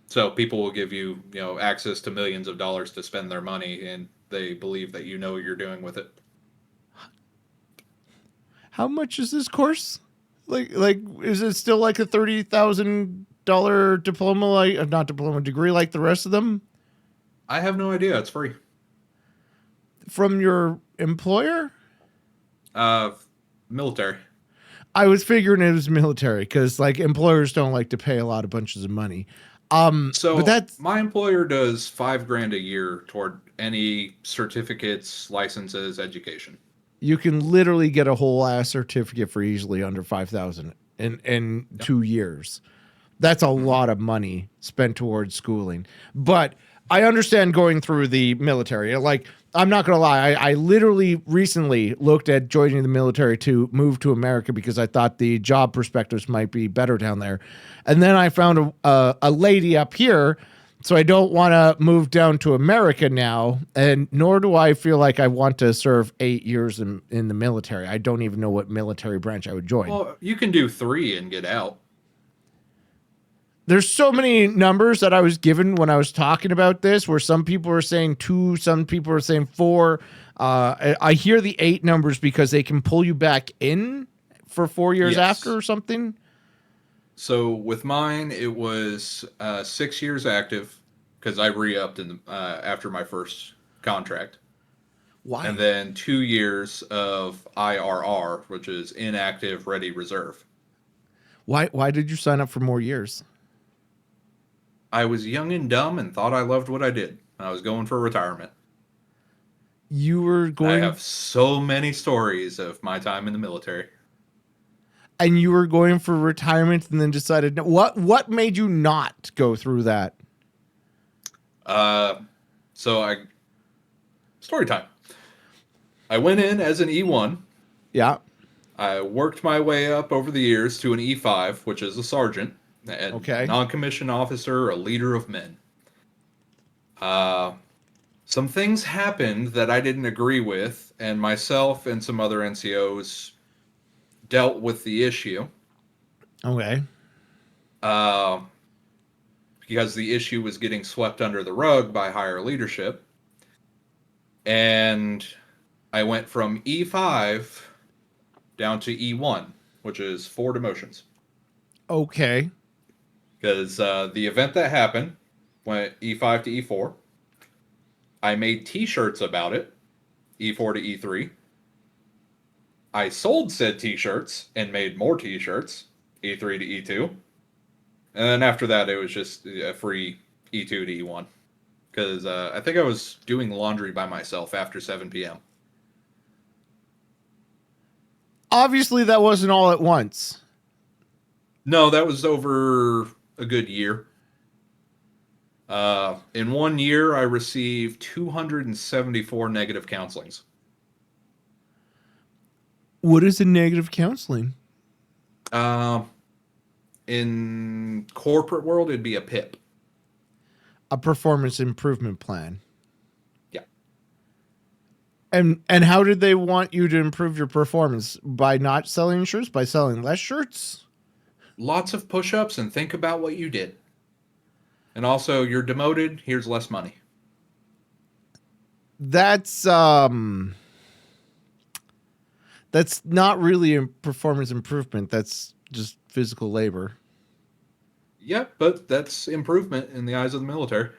So people will give you, access to millions of dollars to spend their money, and they believe that you know what you're doing with it. How much is this course? Like, is it still like a $30,000 diploma, like not diploma degree, like the rest of them? I have no idea. It's free. From your employer? Military. I was figuring it was military because like employers don't like to pay a lot of bunches of money. But my employer does $5,000 a year toward any certificates, licenses, education. You can literally get a whole ass certificate for easily under $5,000 in 2 years. That's a lot of money spent towards schooling. But I understand going through the military. Like, I'm not going to lie. I literally recently looked at joining the military to move to America because I thought the job perspectives might be better down there. And then I found a lady up here. So I don't want to move down to America now. And nor do I feel like I want to serve 8 years in the military. I don't even know what military branch I would join. Well, you can do 3 and get out. There's so many numbers that I was given when I was talking about this, where some people are saying 2, some people are saying 4. I hear the 8 numbers because they can pull you back in for 4 years after or something. So with mine, it was 6 years active because I re-upped after my first contract. Why? And then 2 years of IRR, which is inactive ready reserve. Why did you sign up for more years? I was young and dumb and thought I loved what I did. I was going for retirement. You were going... I have so many stories of my time in the military. And you were going for retirement and then decided... What made you not go through that? Story time. I went in as an E1. Yeah. I worked my way up over the years to an E5, which is a sergeant. Okay. Non-commissioned officer, a leader of men. Some things happened that I didn't agree with, and myself and some other NCOs dealt with the issue. Okay. Because the issue was getting swept under the rug by higher leadership. And I went from E5 down to E1, which is 4 demotions. Okay. Because the event that happened went E5 to E4. I made T-shirts about it, E4 to E3. I sold said T-shirts and made more T-shirts, E3 to E2. And then after that, it was just a free E2 to E1. Because I think I was doing laundry by myself after 7 p.m. Obviously, that wasn't all at once. No, that was over a good year. In 1 year, I received 274 negative counselings. What is a negative counseling? In corporate world, it'd be a PIP. A performance improvement plan. Yeah. And how did they want you to improve your performance? By not selling shirts? By selling less shirts? Lots of push-ups and think about what you did. And also, you're demoted, here's less money. That's not really a performance improvement. That's just physical labor. Yeah, but that's improvement in the eyes of the military.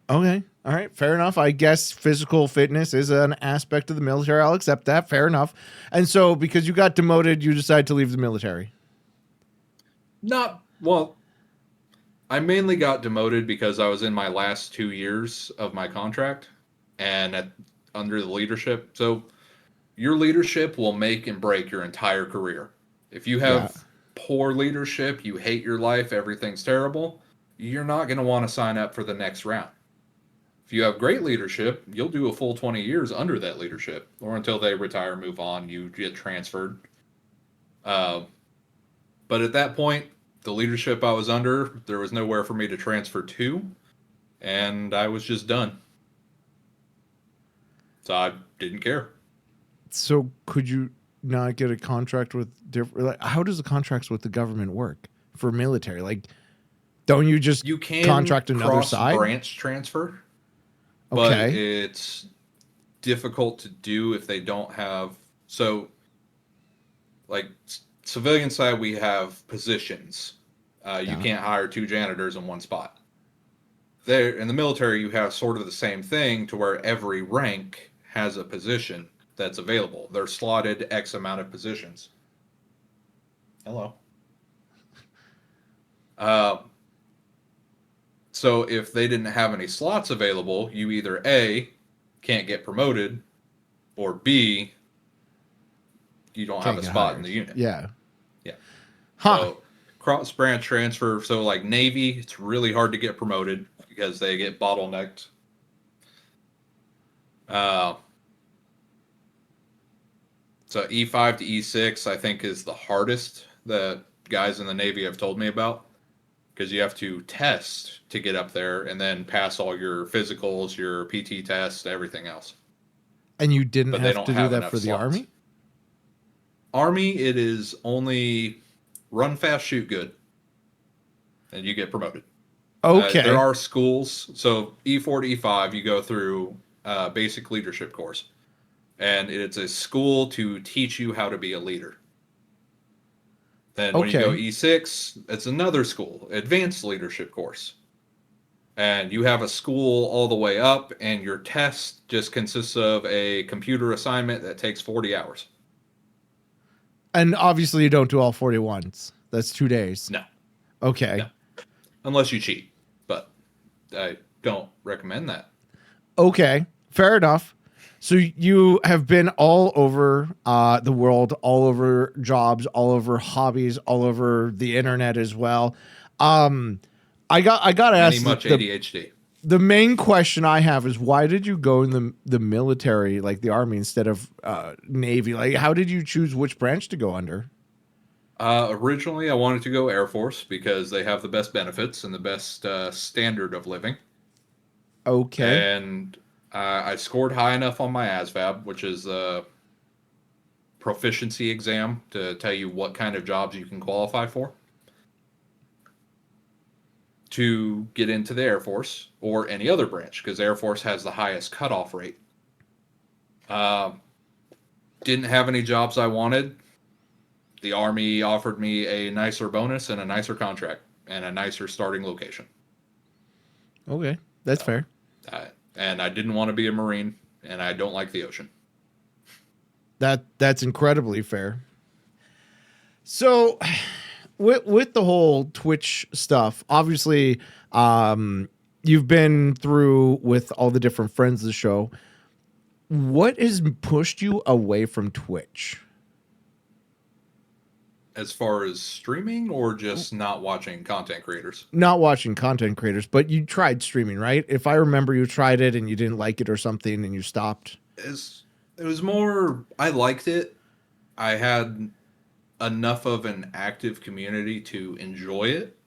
Okay. All right. Fair enough. I guess physical fitness is an aspect of the military. I'll accept that. Fair enough. And so because you got demoted, you decided to leave the military. I mainly got demoted because I was in my last 2 years of my contract and under the leadership. So your leadership will make and break your entire career. If you have poor leadership, you hate your life, everything's terrible, you're not going to want to sign up for the next round. If you have great leadership, you'll do a full 20 years under that leadership, or until they retire, move on, you get transferred. But at that point, the leadership I was under, there was nowhere for me to transfer to, and I was just done. So I didn't care. So could you not get a contract with different? Like, how does the contracts with the government work for military? Like, don't you just contract another side? Branch transfer, okay, but it's difficult to do if they don't have. So, like civilian side, we have positions. You can't hire 2 janitors in one spot. There in the military, you have sort of the same thing to where every rank has a position that's available. They're slotted X amount of positions. Hello. So if they didn't have any slots available, you either A, can't get promoted, or B, you don't have a spot in the unit. Yeah. Yeah. Huh. So cross branch transfer. So like Navy, it's really hard to get promoted because they get bottlenecked Uh, so E5 to E6, I think, is the hardest that guys in the Navy have told me about because you have to test to get up there and then pass all your physicals, your PT tests, everything else. And you didn't But they have don't to do have that enough for the slots. Army? Army, it is only run fast, shoot good, and you get promoted. There Okay. are schools. So E4 to E5, you go through basic leadership course. And it's a school to teach you how to be a leader. Then when you go Okay. E6, it's another school, advanced leadership course. And you have a school all the way up, and your test just consists of a computer assignment that takes 40 hours. And obviously you don't do all 41s. That's 2 days. No, Okay. no, unless you cheat. But I don't recommend that. Okay. Fair enough. So you have been all over the world, all over jobs, all over hobbies, all over the internet as well. Um, I got to Many ask much ADHD. the main question I have is why did you go in the military, like the Army, instead of Navy? Like, how did you choose which branch to go under? Originally, I wanted to go Air Force because they have the best benefits and the best standard of living. Okay. And I scored high enough on my ASVAB, which is a proficiency exam to tell you what kind of jobs you can qualify for, to get into the Air Force or any other branch, because Air Force has the highest cutoff rate. Uh, didn't have any jobs I wanted. The Army offered me a nicer bonus and a nicer contract and a nicer starting location. Okay. That's So, fair. and I didn't want to be a Marine, and I don't like the ocean. That's incredibly fair. So with the whole Twitch stuff, obviously, you've been through with all the different friends of the show. What has pushed you away from Twitch? As far as streaming or just not watching content creators? Not watching content creators, but you tried streaming, right? If I remember, you tried it and you didn't like it or something and you stopped. It was more, I liked it. I had enough of an active community to enjoy it,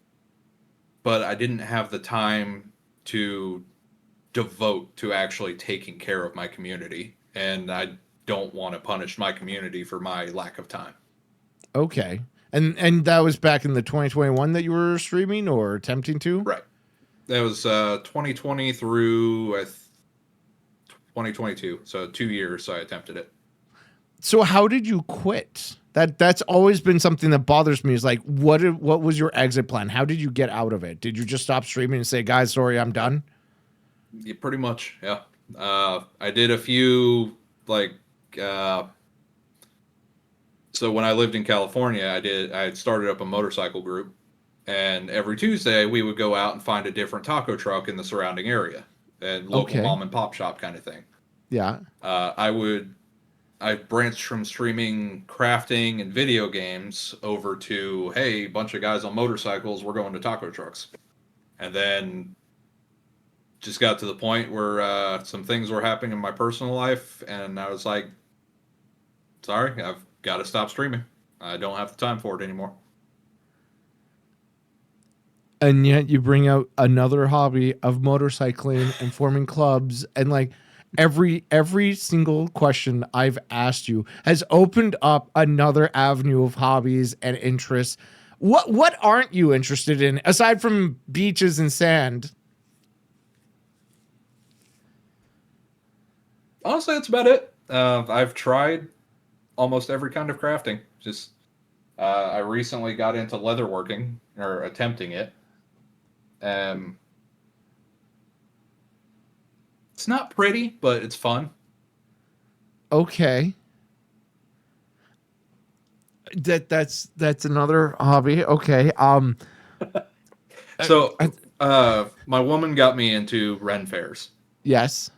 but I didn't have the time to devote to actually taking care of my community. And I don't want to punish my community for my lack of time. Okay. And that was back in the 2021 that you were streaming or attempting to? Right. That was 2020 through 2022. So 2 years I attempted it. So how did you quit? That's always been something that bothers me is like, what was your exit plan? How did you get out of it? Did you just stop streaming and say, guys, sorry, I'm done? Yeah, pretty much, yeah. I did a few, like, so when I lived in California, I had started up a motorcycle group, and every Tuesday we would go out and find a different taco truck in the surrounding area, and local Okay. mom and pop shop kind of thing. Yeah. I branched from streaming crafting and video games over to, hey, bunch of guys on motorcycles, we're going to taco trucks. And then just got to the point where some things were happening in my personal life, and I was like, sorry, I've got to stop streaming. I don't have the time for it anymore. And yet you bring out another hobby of motorcycling and forming clubs, and like every single question I've asked you has opened up another avenue of hobbies and interests. What aren't you interested in aside from beaches and sand? Honestly, that's about it. I've tried almost every kind of crafting. Just I recently got into leatherworking, or attempting it. It's not pretty, but it's fun. Okay. That's another hobby. Okay. So my woman got me into Ren fairs. Yes.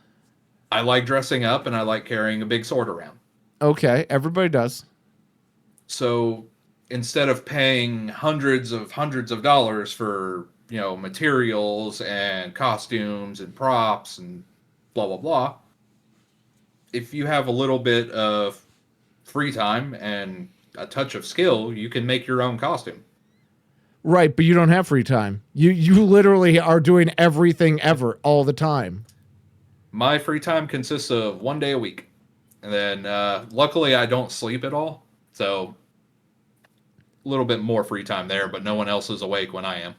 I like dressing up, and I like carrying a big sword around. Okay. Everybody does. So instead of paying hundreds of dollars for, materials and costumes and props and blah blah blah, if you have a little bit of free time and a touch of skill, you can make your own costume. Right, but you don't have free time. You literally are doing everything ever all the time. My free time consists of 1 day a week. And then luckily I don't sleep at all. So a little bit more free time there, but no one else is awake when I am.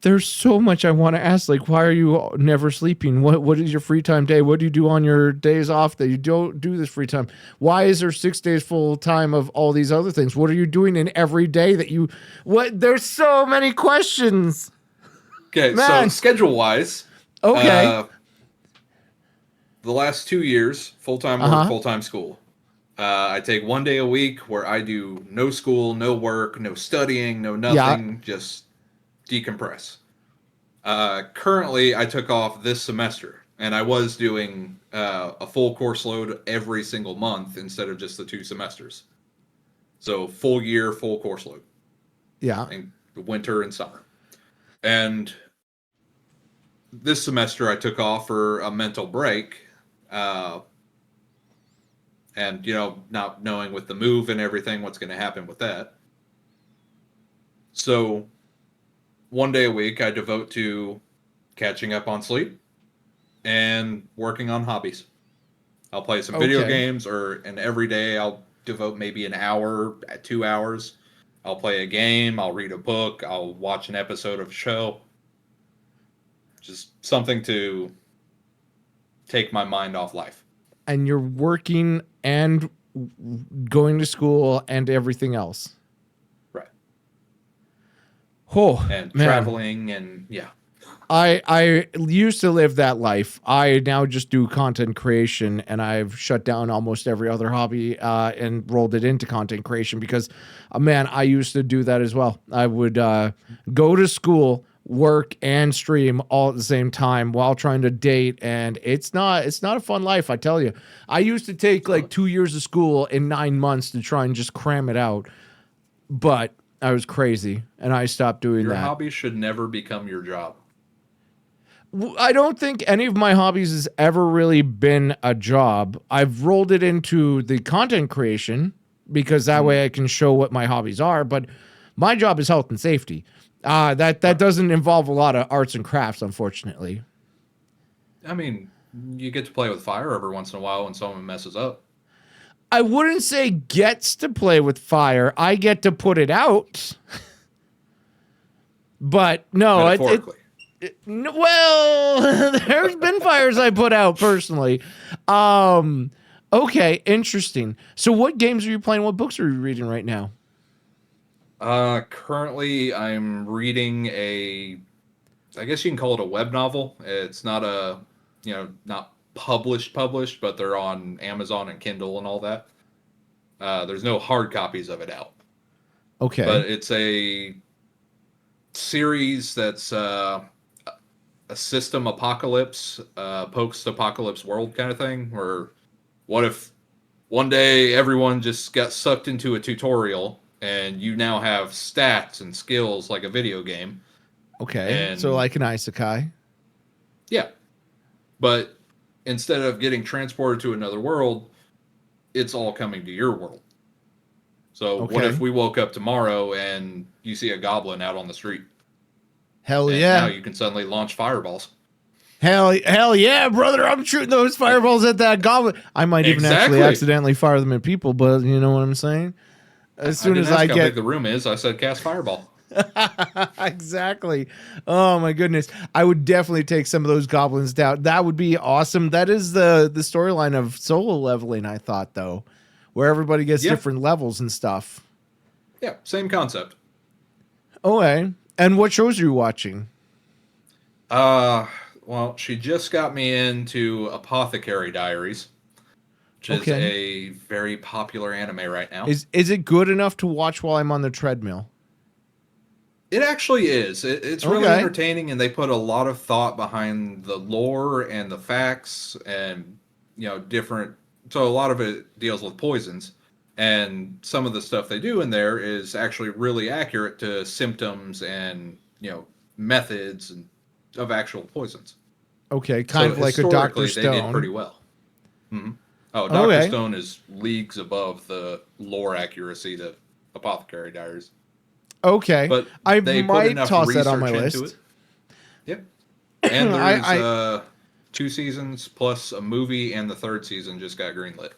There's so much I want to ask. Like, why are you never sleeping? What is your free time day? What do you do on your days off that you don't do this free time? Why is there 6 days full time of all these other things? What are you doing in every day that you, what? There's so many questions. Okay, Man. so schedule-wise, Okay. the last 2 years, full-time work, full-time school. I take 1 day a week where I do no school, no work, no studying, no nothing, just decompress. Currently, I took off this semester, and I was doing a full course load every single month instead of just the 2 semesters. So full year, full course load. Yeah. In winter and summer. And this semester, I took off for a mental break. And, not knowing with the move and everything what's going to happen with that. So 1 day a week I devote to catching up on sleep and working on hobbies. I'll play some video games, and every day I'll devote maybe an hour, 2 hours. I'll play a game, I'll read a book, I'll watch an episode of a show. Just something to take my mind off life. And you're working and going to school and everything else. Right. Oh, and man. Traveling and yeah. I used to live that life. I now just do content creation, and I've shut down almost every other hobby and rolled it into content creation because, man, I used to do that as well. I would go to school, work, and stream all at the same time while trying to date, and it's not a fun life, I tell you. I used to take like 2 years of school in 9 months to try and just cram it out, but I was crazy, and I stopped doing that. Your hobby should never become your job. I don't think any of my hobbies has ever really been a job. I've rolled it into the content creation because that way I can show what my hobbies are, but my job is health and safety. That doesn't involve a lot of arts and crafts, unfortunately. I mean, you get to play with fire every once in a while when someone messes up. I wouldn't say gets to play with fire. I get to put it out. But no, Metaphorically. well, there's been fires I put out personally. Okay, interesting. So what games are you playing? What books are you reading right now? Currently I'm reading I guess you can call it a web novel. It's not not published, but they're on Amazon and Kindle and all that. There's no hard copies of it out. Okay. But it's a series that's a system apocalypse, post-apocalypse world kind of thing, where what if one day everyone just got sucked into a tutorial and you now have stats and skills like a video game. Okay, and, so like an isekai. Yeah. But instead of getting transported to another world, it's all coming to your world. So what if we woke up tomorrow and you see a goblin out on the street? Hell and yeah. Now you can suddenly launch fireballs. Hell yeah, brother. I'm shooting those fireballs at that goblin. I might even actually accidentally fire them at people, but you know what I'm saying? As soon as I how big the room is, I said cast fireball. Exactly. Oh my goodness. I would definitely take some of those goblins down. That would be awesome. That is the storyline of solo leveling, I thought, though, where everybody gets different levels and stuff. Yeah, same concept. Okay. And what shows are you watching? Well, she just got me into Apothecary Diaries, which is a very popular anime right now. Is it good enough to watch while I'm on the treadmill? It actually is. It's really entertaining, and they put a lot of thought behind the lore and the facts, and different. So a lot of it deals with poisons, and some of the stuff they do in there is actually really accurate to symptoms and methods and of actual poisons. Okay, kind of like a Dr. Stone. They did pretty well. Oh, Dr. Okay. Stone is leagues above the lore accuracy to Apothecary Diaries. Okay. But I they put might enough toss that on my research into list. it. Yep. And I there's 2 seasons plus a movie, and the 3rd season just got greenlit.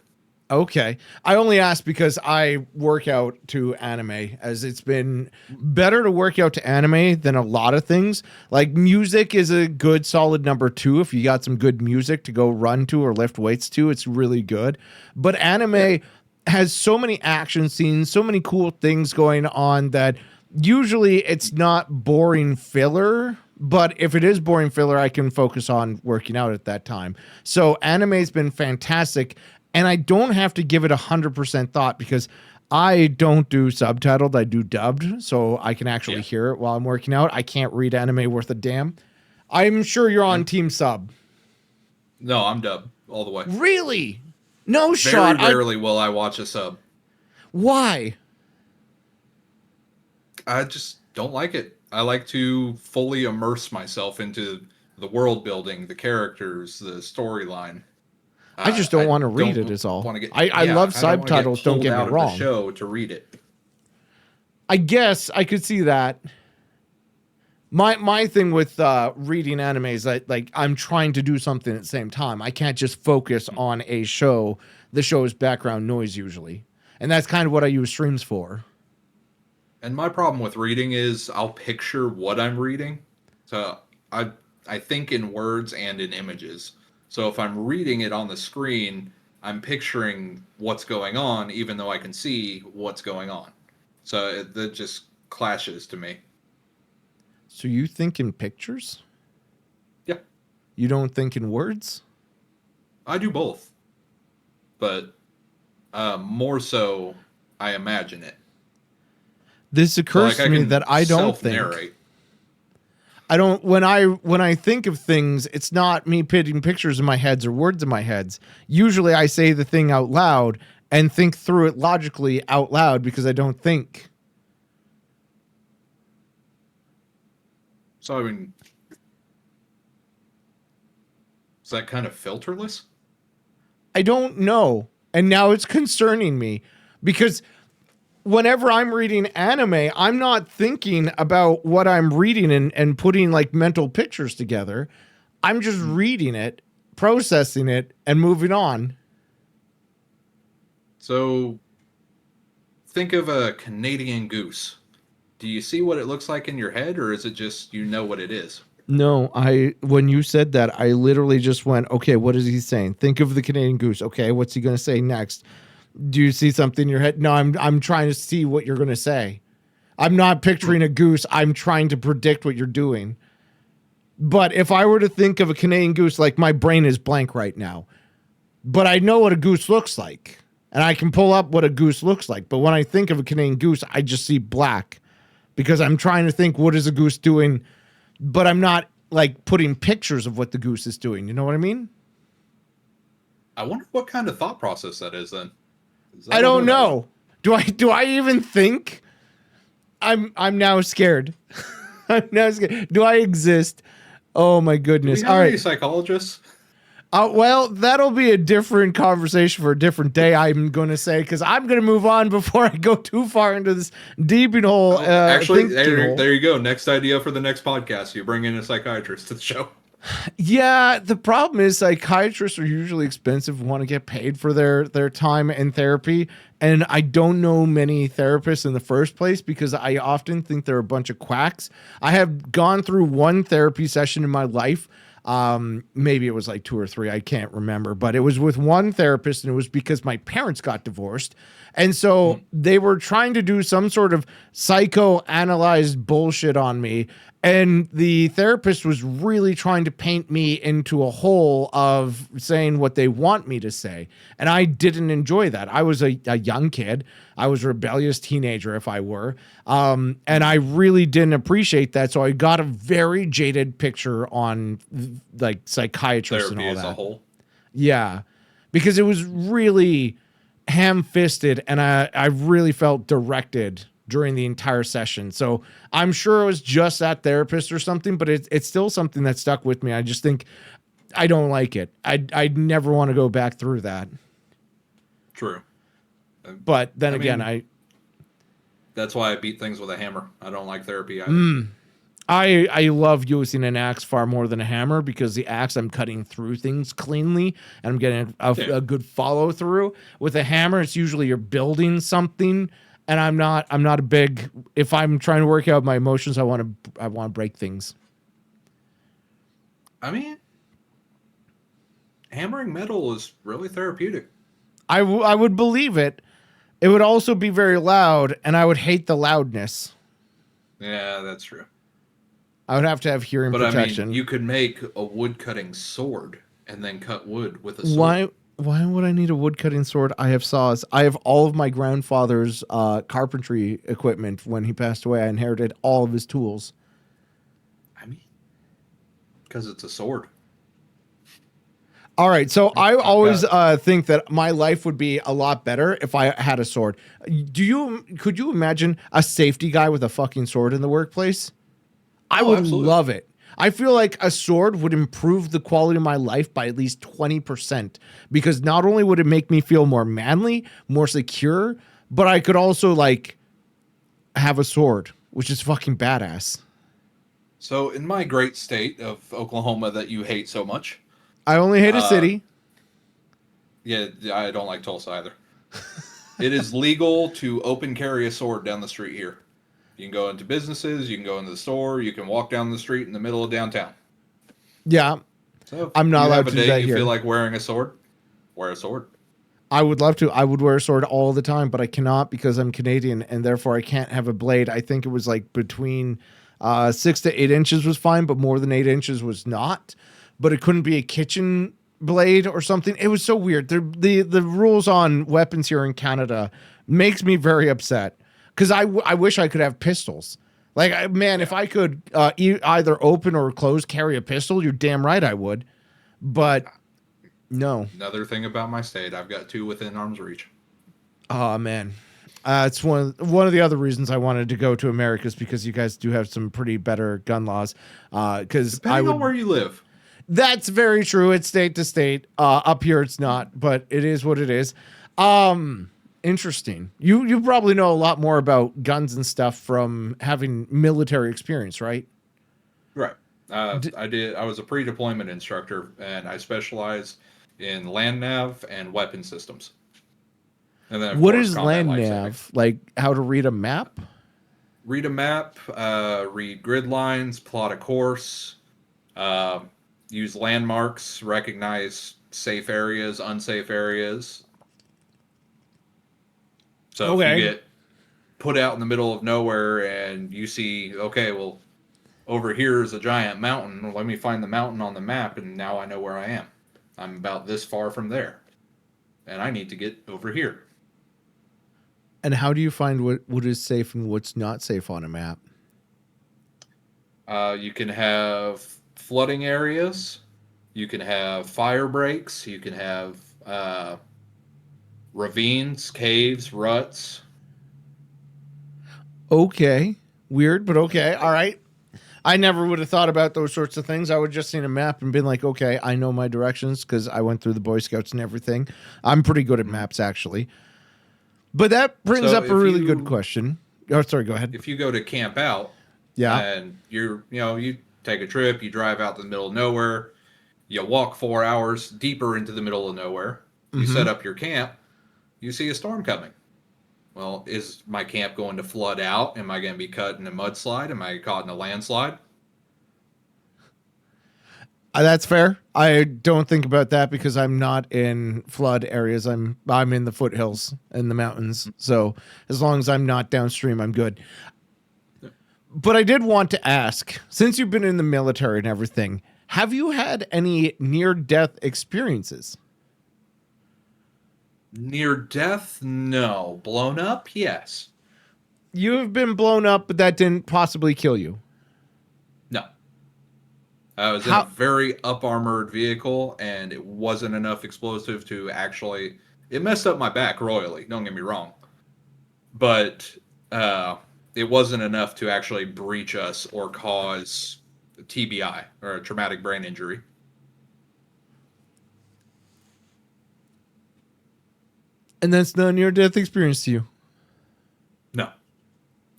Okay. I only ask because I work out to anime, as it's been better to work out to anime than a lot of things. Like music is a good solid number 2. If you got some good music to go run to or lift weights to, it's really good. But anime has so many action scenes, so many cool things going on that usually it's not boring filler. But if it is boring filler, I can focus on working out at that time. So anime's been fantastic. And I don't have to give it 100% thought because I don't do subtitled. I do dubbed, so I can actually hear it while I'm working out. I can't read anime worth a damn. I'm sure you're on team sub. No, I'm dubbed all the way. Really? No shot. Very rarely will I watch a sub. Why? I just don't like it. I like to fully immerse myself into the world building, the characters, the storyline. I just don't want to read it is all. I love subtitles, don't get me wrong. The show to read it. I guess I could see that. My thing with reading anime is that like I'm trying to do something at the same time. I can't just focus on a show, the show's background noise usually. And that's kind of what I use streams for. And my problem with reading is I'll picture what I'm reading. So I think in words and in images. So if I'm reading it on the screen, I'm picturing what's going on, even though I can see what's going on. So that just clashes to me. So you think in pictures? Yeah. You don't think in words? I do both. But more so, I imagine it. This occurs to me that I don't think. I don't when I think of things, it's not me putting pictures in my heads or words in my heads. Usually I say the thing out loud and think through it logically out loud because I don't think. So I mean, is that kind of filterless? I don't know. And now it's concerning me because whenever I'm reading anime, I'm not thinking about what I'm reading and putting like mental pictures together. I'm just reading it, processing it, and moving on. So think of a Canadian goose. Do you see what it looks like in your head, or is it just you know what it is? No, when you said that, I literally just went, okay, what is he saying? Think of the Canadian goose. Okay, what's he going to say next? Do you see something in your head? No, I'm trying to see what you're going to say. I'm not picturing a goose. I'm trying to predict what you're doing. But if I were to think of a Canadian goose, like my brain is blank right now. But I know what a goose looks like. And I can pull up what a goose looks like. But when I think of a Canadian goose, I just see black. Because I'm trying to think, what is a goose doing? But I'm not like putting pictures of what the goose is doing. You know what I mean? I wonder what kind of thought process that is then. I don't know. Do I even think? I'm now scared. I'm now scared. Do I exist? Oh my goodness. Do we have All right. any psychologists? Well, that'll be a different conversation for a different day, I'm going to say, because I'm going to move on before I go too far into this deeping hole. Actually, there you go. Next idea for the next podcast. You bring in a psychiatrist to the show. Yeah, the problem is psychiatrists are usually expensive, want to get paid for their time in therapy. And I don't know many therapists in the first place because I often think they're a bunch of quacks. I have gone through one therapy session in my life. Maybe it was like 2 or 3. I can't remember, but it was with one therapist and it was because my parents got divorced. And so they were trying to do some sort of psychoanalyzed bullshit on me. And the therapist was really trying to paint me into a hole of saying what they want me to say. And I didn't enjoy that. I was a young kid. I was a rebellious teenager, if I were. And I really didn't appreciate that. So I got a very jaded picture on like psychiatrists Therapy and all that. as a whole. Yeah. Because it was really ham-fisted and I really felt directed during the entire session. So I'm sure it was just that therapist or something, but it's still something that stuck with me. I just think I don't like it. I'd never want to go back through that. True. But then again, that's why I beat things with a hammer. I don't like therapy either. I love using an axe far more than a hammer because the axe I'm cutting through things cleanly and I'm getting a good follow through. With a hammer, it's usually you're building something, and I'm not a big. If I'm trying to work out my emotions, I want to break things. I mean, hammering metal is really therapeutic. I would believe it. It would also be very loud, and I would hate the loudness. Yeah, that's true. I would have to have hearing protection. I mean, you could make a wood cutting sword and then cut wood with a sword. Why would I need a wood cutting sword? I have saws. I have all of my grandfather's carpentry equipment. When he passed away, I inherited all of his tools. I mean, because it's a sword. All right, so I always think that my life would be a lot better if I had a sword. Could you imagine a safety guy with a fucking sword in the workplace? I would absolutely love it. I feel like a sword would improve the quality of my life by at least 20%, because not only would it make me feel more manly, more secure, but I could also like have a sword, which is fucking badass. So in my great state of Oklahoma that you hate so much. I only hate a city. Yeah, I don't like Tulsa either. It is legal to open carry a sword down the street here. You can go into businesses, you can go into the store, you can walk down the street in the middle of downtown. Yeah. So I'm not allowed to do that you here. feel like wearing a sword? Wear a sword. I would love to. I would wear a sword all the time, but I cannot because I'm Canadian, and therefore I can't have a blade. I think it was like between 6 to 8 inches was fine, but more than 8 inches was not. But it couldn't be a kitchen blade or something. It was so weird. The rules on weapons here in Canada makes me very upset. Because I wish I could have pistols. Like, if I could either open or close carry a pistol, you're damn right I would. But no. Another thing about my state, I've got 2 within arm's reach. Oh, man. It's one of the other reasons I wanted to go to America is because you guys do have some pretty better gun laws. Depending on where you live. That's very true. It's state to state. Up here, it's not. But it is what it is. Interesting. You probably know a lot more about guns and stuff from having military experience, right? Right. I was a pre-deployment instructor, and I specialized in land nav and weapon systems. And then, what is land nav? Like how to read a map? Read a map, read grid lines, plot a course, use landmarks, recognize safe areas, unsafe areas. So if you get put out in the middle of nowhere and you see, okay, well, over here is a giant mountain. Well, let me find the mountain on the map, and now I know where I am. I'm about this far from there, and I need to get over here. And how do you find what is safe and what's not safe on a map? You can have flooding areas. You can have fire breaks. You can have ravines, caves, ruts. Okay. Weird, but okay. All right. I never would have thought about those sorts of things. I would just seen a map and been like, okay, I know my directions because I went through the Boy Scouts and everything. I'm pretty good at maps, actually. But that brings up a really good question. Oh, sorry, go ahead. If you go to camp out, and you take a trip, you drive out to the middle of nowhere, you walk 4 hours deeper into the middle of nowhere, you set up your camp, you see a storm coming. Well, is my camp going to flood out? Am I going to be cut in a mudslide? Am I caught in a landslide? That's fair. I don't think about that because I'm not in flood areas. I'm in the foothills and the mountains. So as long as I'm not downstream, I'm good. But I did want to ask, since you've been in the military and everything, have you had any near-death experiences? Near death? No. Blown up? Yes. You have been blown up, but that didn't possibly kill you. No. I was in a very up-armored vehicle, and it wasn't enough explosive to actually... It messed up my back royally, don't get me wrong. But it wasn't enough to actually breach us or cause TBI, or a traumatic brain injury. And that's not a near-death experience to you? No,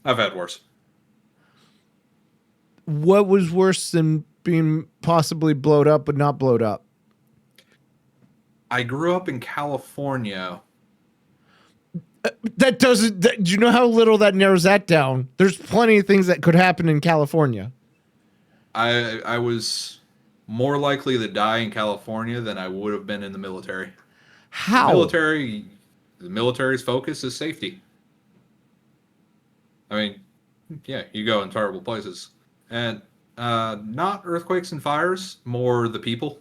I've had worse. What was worse than being possibly blowed up but not blowed up? I grew up in California. That doesn't... do you know how little that narrows that down? There's plenty of things that could happen in California. I was more likely to die in California than I would have been in the military. How? The military's focus is safety. I mean, yeah, you go in terrible places. And not earthquakes and fires, more the people.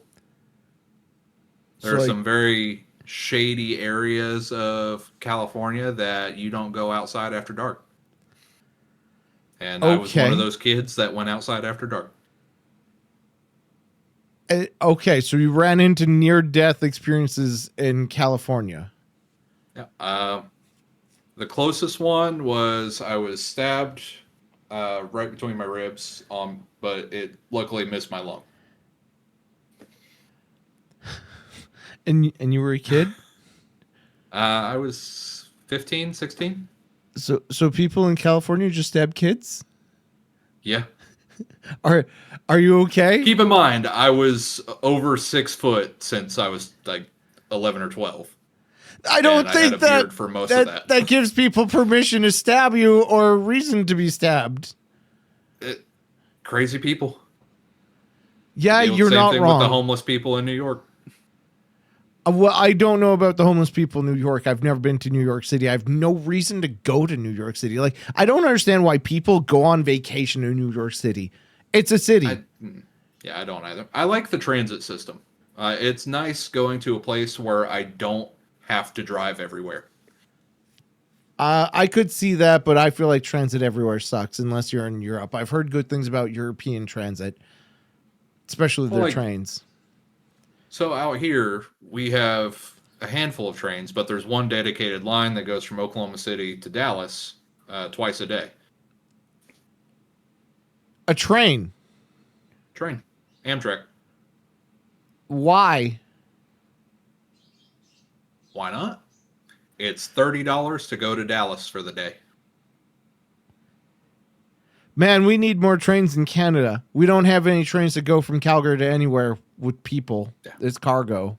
There are some very shady areas of California that you don't go outside after dark. And I was one of those kids that went outside after dark. Okay, so you ran into near-death experiences in California. Yeah. The closest one was I was stabbed right between my ribs, but it luckily missed my lung. And you were a kid? I was 15, 16. So people in California just stab kids? Yeah. Are you okay? Keep in mind, I was over 6 foot since I was like 11 or 12. I don't think I had a beard for most of that. That gives people permission to stab you or a reason to be stabbed. Crazy people. Yeah, you're same not thing wrong. With the homeless people in New York. Well, I don't know about the homeless people in New York. I've never been to New York City. I have no reason to go to New York City. Like, I don't understand why people go on vacation in New York City. It's a city. I don't either. I like the transit system. It's nice going to a place where I don't have to drive everywhere. I could see that, but I feel like transit everywhere sucks unless you're in Europe. I've heard good things about European transit, especially their trains. So out here, we have a handful of trains, but there's one dedicated line that goes from Oklahoma City to Dallas twice a day. A train? Train. Amtrak. Why? Why not? It's $30 to go to Dallas for the day. Man, we need more trains in Canada. We don't have any trains that go from Calgary to anywhere with people. Yeah. It's cargo.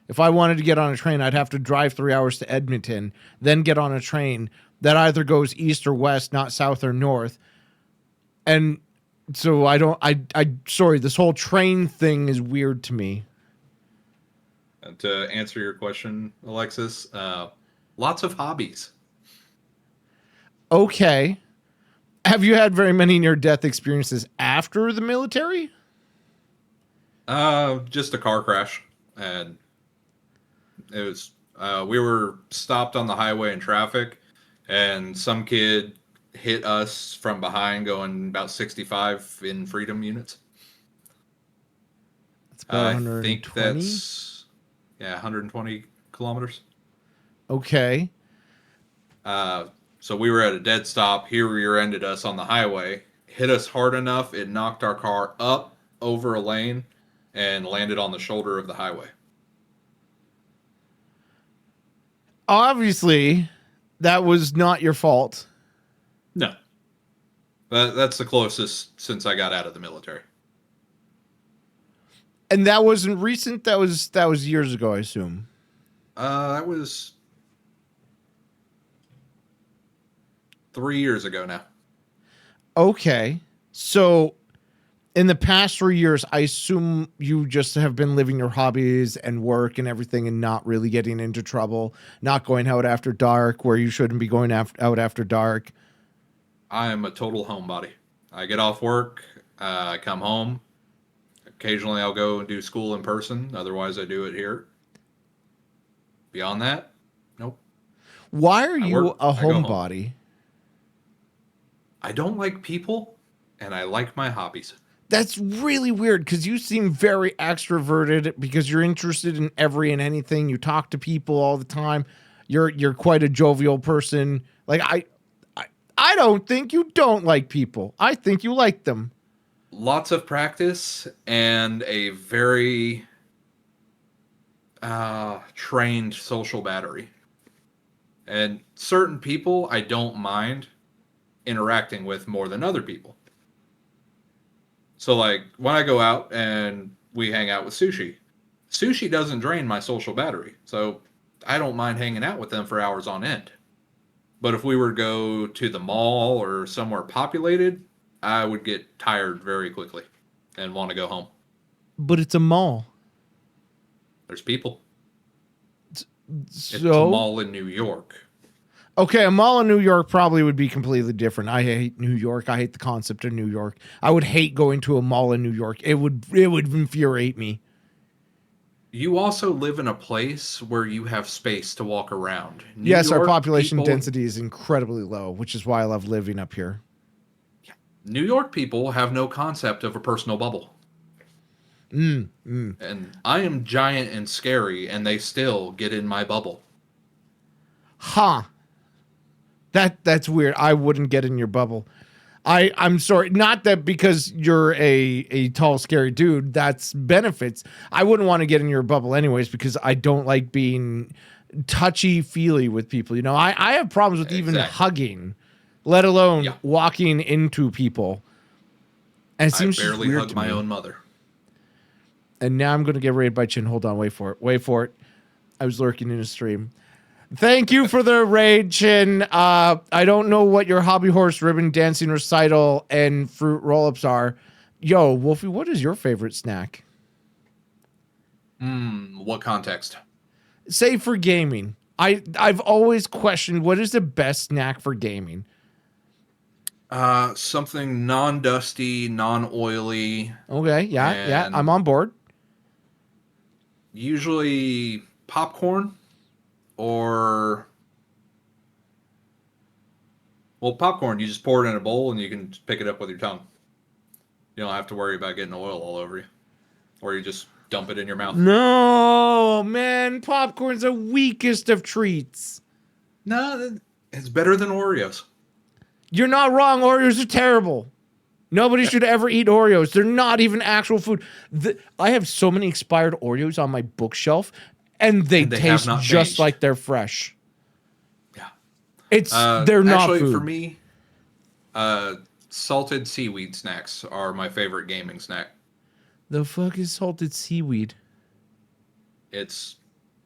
If I wanted to get on a train, I'd have to drive 3 hours to Edmonton, then get on a train that either goes east or west, not south or north. And so sorry, this whole train thing is weird to me. And to answer your question, Alexis, lots of hobbies. Okay. Have you had very many near-death experiences after the military? Just a car crash. And it was, we were stopped on the highway in traffic, and some kid hit us from behind going about 65 in freedom units. That's about 120? I think that's, 120 kilometers. Okay. So we were at a dead stop. He rear-ended us on the highway, hit us hard enough, it knocked our car up over a lane and landed on the shoulder of the highway. Obviously, that was not your fault. No. That's the closest since I got out of the military. And that wasn't recent? That was years ago, I assume. That was 3 years ago now. Okay. So in the past 3 years, I assume you just have been living your hobbies and work and everything and not really getting into trouble, not going out after dark where you shouldn't be going out after dark. I am a total homebody. I get off work, I come home. Occasionally I'll go and do school in person. Otherwise I do it here. Beyond that, nope. Why are you a homebody? I don't like people, and I like my hobbies. That's really weird because you seem very extroverted because you're interested in every and anything. You talk to people all the time. You're quite a jovial person. Like I don't think you don't like people. I think you like them. Lots of practice and a very trained social battery. And certain people I don't mind interacting with more than other people. So like when I go out and we hang out with sushi doesn't drain my social battery. So I don't mind hanging out with them for hours on end. But if we were to go to the mall or somewhere populated, I would get tired very quickly and want to go home. But it's a mall. There's people. It's a So mall in New York. okay, a mall in New York probably would be completely different. I hate New York. I hate the concept of New York. I would hate going to a mall in New York. It would infuriate me. You also live in a place where you have space to walk around. New Yes, our York population people- density is incredibly low, which is why I love living up here. New York people have no concept of a personal bubble. And I am giant and scary, and they still get in my bubble. Huh. That's weird. I wouldn't get in your bubble. I'm sorry. Not that because you're a tall, scary dude, that's benefits. I wouldn't want to get in your bubble anyways because I don't like being touchy-feely with people. You know, I have problems with even hugging, let alone walking into people. And it I seems just barely weird hug to my me. own mother. And now I'm going to get raided by Chin. Hold on. Wait for it. Wait for it. I was lurking in a stream. Thank you for the raid, Chin. I don't know what your hobby horse ribbon dancing recital and fruit roll-ups are. Yo, Wolfie, what is your favorite snack? What context? Say for gaming. I've always questioned what is the best snack for gaming. Something non-dusty, non-oily. Okay, yeah, And I'm on board. Usually popcorn or... Well, popcorn, you just pour it in a bowl and you can just pick it up with your tongue. You don't have to worry about getting oil all over you. Or you just dump it in your mouth. No, man, popcorn's the weakest of treats. No, it's better than Oreos. You're not wrong. Oreos are terrible. Nobody should ever eat Oreos. They're not even actual food. I have so many expired Oreos on my bookshelf, and they taste have not just changed. like they're fresh. Yeah. They're not actually, food. for me, salted seaweed snacks are my favorite gaming snack. The fuck is salted seaweed? It's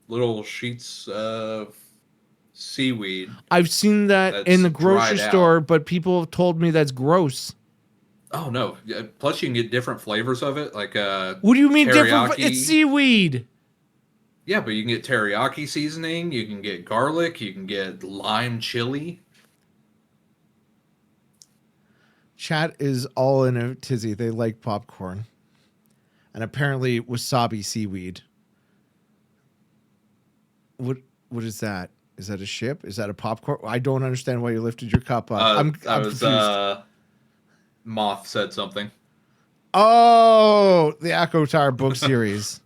little sheets of seaweed. I've seen that That's in the grocery dried store, out. but people have told me that's gross. Oh no! Plus, you can get different flavors of it, like What do you mean different? teriyaki. It's seaweed. Yeah, but you can get teriyaki seasoning. You can get garlic. You can get lime chili. Chat is all in a tizzy. They like popcorn. And apparently wasabi seaweed. What is that? Is that a ship? Is that a popcorn? I don't understand why you lifted your cup up. I'm confused. Moth said something. Oh, the Echo Tower book series.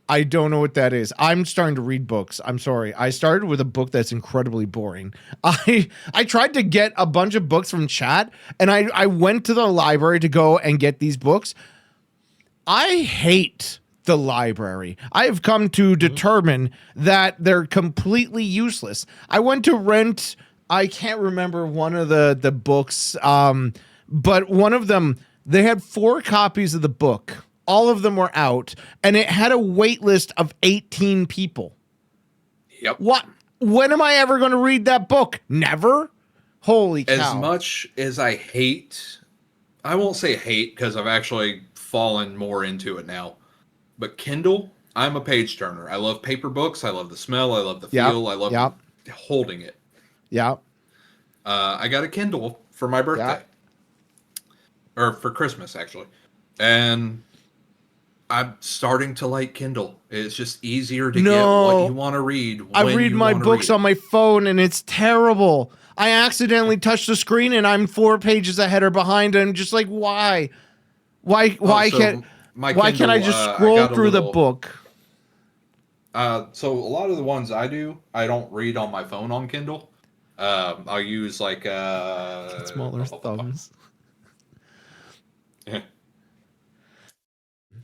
I don't know what that is. I'm starting to read books. I'm sorry. I started with a book that's incredibly boring. I tried to get a bunch of books from chat, and I went to the library to go and get these books. I hate the library. I have come to determine that they're completely useless. I went to rent, I can't remember one of the books, but one of them, they had 4 copies of the book. All of them were out, and it had a wait list of 18 people. Yep. What? When am I ever going to read that book? Never? Holy cow. As much as I hate, I won't say hate because I've actually fallen more into it now. But Kindle, I'm a page turner. I love paper books. I love the smell. I love the feel. I love holding it. Yeah. I got a Kindle for my birthday. Or for Christmas, actually. And I'm starting to like Kindle. It's just easier to get what you want to read. I read my books on my phone, and it's terrible. I accidentally touched the screen, and I'm 4 pages ahead or behind. And I'm just like, why? Why can't I just scroll through the book? So a lot of the ones I do, I don't read on my phone on Kindle. I'll use like smaller thumbs.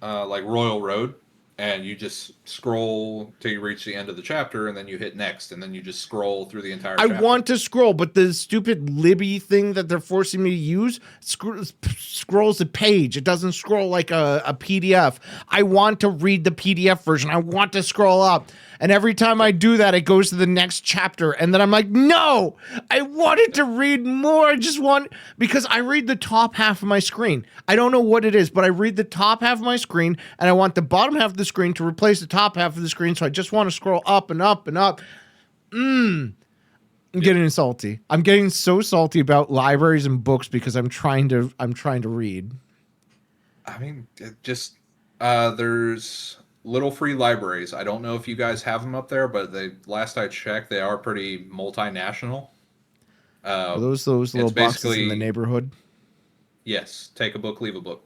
Like Royal Road. and you just scroll till you reach the end of the chapter, and then you hit next, and then you just scroll through the entire I chapter. want to scroll, but the stupid Libby thing that they're forcing me to use scrolls a page. It doesn't scroll like a PDF. I want to read the PDF version. I want to scroll up. And every time I do that, it goes to the next chapter. And then I'm like, no, I wanted to read more. I just want, because I read the top half of my screen. I don't know what it is, but I read the top half of my screen, and I want the bottom half of the screen to replace the top half of the screen. So I just want to scroll up and up and up. I'm getting salty. I'm getting so salty about libraries and books because I'm trying to read. I mean, there's little free libraries. I don't know if you guys have them up there, but last I checked, they are pretty multinational. Are those little boxes in the neighborhood? Yes. Take a book, leave a book.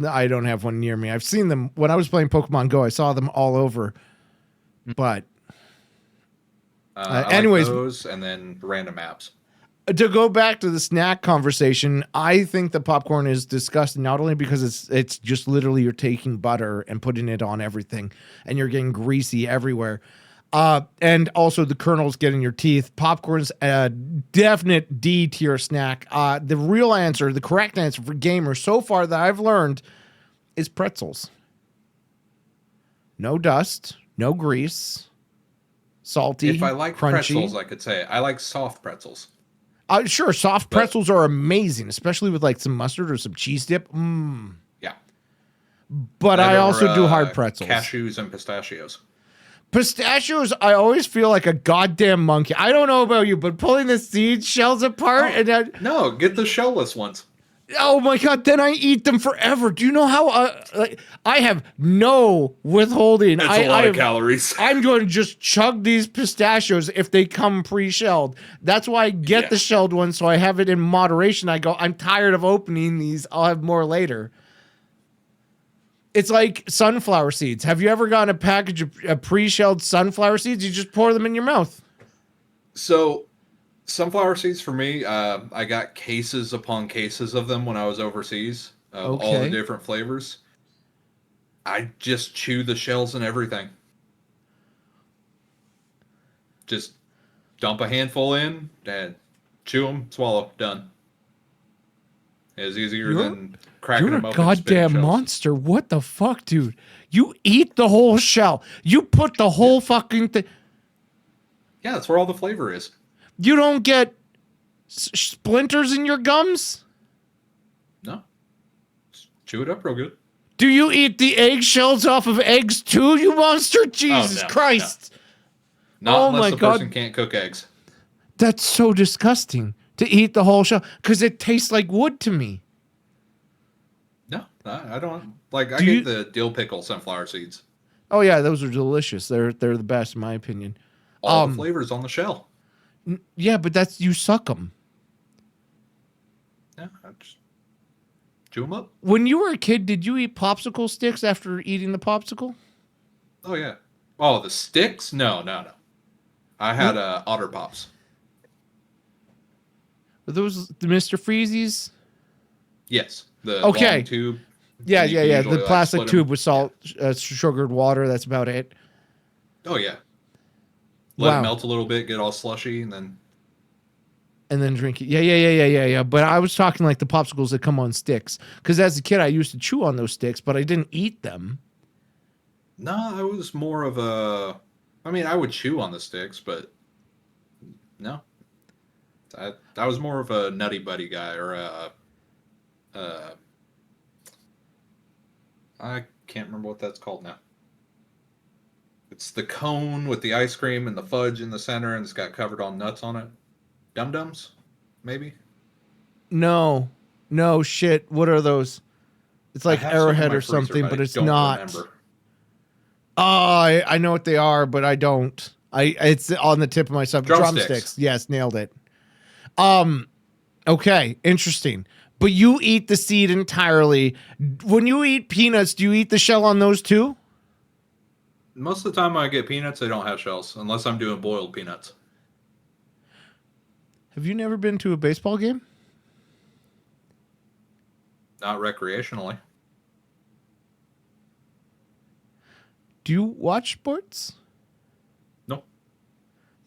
I don't have one near me. I've seen them when I was playing Pokemon Go. I saw them all over. But anyways, like those and then random apps. To go back to the snack conversation, I think the popcorn is disgusting, not only because it's just literally you're taking butter and putting it on everything and you're getting greasy everywhere. And also the kernels get in your teeth. Popcorn's a definite D tier snack. The real answer, the correct answer for gamers so far that I've learned is pretzels. No dust, no grease, salty, If I like crunchy. pretzels, I could say I like soft pretzels. Sure, soft pretzels are amazing, especially with like some mustard or some cheese dip. Yeah. But I also do hard pretzels. Cashews and pistachios. Pistachios, I always feel like a goddamn monkey. I don't know about you, but pulling the seed shells apart No, get the shellless ones. Oh my god, then I eat them forever. Do you know how I have no withholding. That's a lot of calories. I'm going to just chug these pistachios if they come pre-shelled. That's why I get the shelled ones, so I have it in moderation. I go, I'm tired of opening these. I'll have more later. It's like sunflower seeds. Have you ever gotten a package of pre-shelled sunflower seeds? You just pour them in your mouth. So sunflower seeds for me, I got cases upon cases of them when I was overseas of all the different flavors. I just chew the shells and everything. Just dump a handful in and chew them, swallow, done. It's easier than cracking them up. You're a goddamn monster. What the fuck, dude? You eat the whole shell. You put the whole fucking thing. Yeah, that's where all the flavor is. You don't get splinters in your gums? No. Just chew it up real good. Do you eat the eggshells off of eggs too, you monster? Jesus Christ. No. Not unless the person can't cook eggs. That's so disgusting to eat the whole shell because it tastes like wood to me. No, I don't. Like, I get the dill pickle sunflower seeds. Oh, yeah, those are delicious. They're the best, in my opinion. All the flavors on the shell. Yeah, but that's, you suck them. Yeah, I just chew them up. When you were a kid, did you eat popsicle sticks after eating the popsicle? Oh, yeah. Oh, the sticks? No. I had Otter Pops. Were those the Mr. Freezies? Yes. The long tube. Yeah. The plastic tube with salt, sugared water. That's about it. Oh, yeah. Let it melt a little bit, get all slushy, and then drink it. Yeah. But I was talking like the popsicles that come on sticks. Because as a kid, I used to chew on those sticks, but I didn't eat them. No, I was more of a... I mean, I would chew on the sticks, but no. I was more of a Nutty Buddy guy, or I can't remember what that's called now. It's the cone with the ice cream and the fudge in the center, and it's got covered on nuts on it. Dum Dums, maybe? No, shit. What are those? It's like Arrowhead or something, but it's not. Remember. Oh, I know what they are, but I don't. It's on the tip of my tongue. Drumsticks. Yes, nailed it. Okay, interesting. But you eat the seed entirely. When you eat peanuts, do you eat the shell on those too? Most of the time I get peanuts, they don't have shells, unless I'm doing boiled peanuts. Have you never been to a baseball game? Not recreationally. Do you watch sports? No.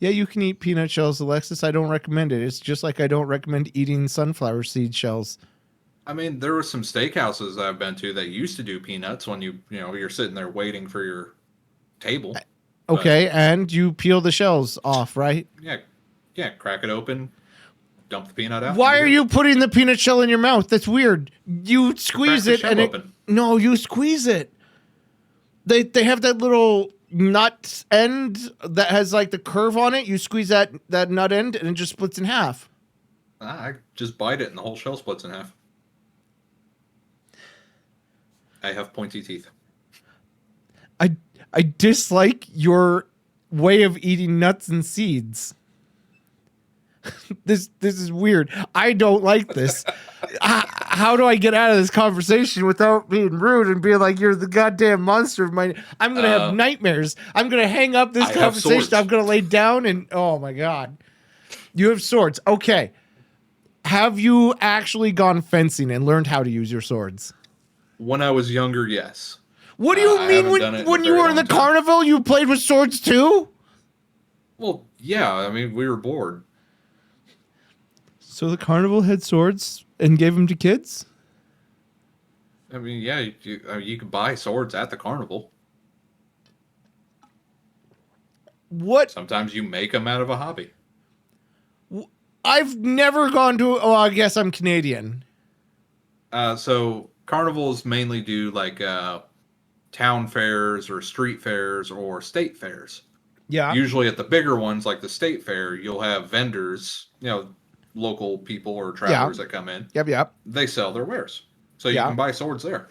Yeah, you can eat peanut shells, Alexis. I don't recommend it. It's just like I don't recommend eating sunflower seed shells. I mean, there were some steakhouses I've been to that used to do peanuts when you're sitting there waiting for your table. Okay, and you peel the shells off, right? Yeah, crack it open, dump the peanut out. Why are you putting the peanut shell in your mouth? That's weird. You squeeze it and no, you squeeze it. They have that little nut end that has like the curve on it. You squeeze that nut end and it just splits in half. I just bite it and the whole shell splits in half. I have pointy teeth. I dislike your way of eating nuts and seeds. This is weird. I don't like this. How do I get out of this conversation without being rude and being like, you're the goddamn monster of my... I'm going to have nightmares. I'm going to hang up this conversation. I'm going to lay down and... Oh, my God. You have swords. Okay. Have you actually gone fencing and learned how to use your swords? When I was younger, yes. What do you mean when you were in the carnival, you played with swords too? Well, yeah. I mean, we were bored. So the carnival had swords and gave them to kids? I mean, yeah, you could buy swords at the carnival. What? Sometimes you make them out of a hobby. I've never gone to... Oh, I guess I'm Canadian. So carnivals mainly do like town fairs or street fairs or state fairs. Yeah. Usually at the bigger ones, like the state fair, you'll have vendors, local people or travelers that come in. Yep. They sell their wares. So you can buy swords there.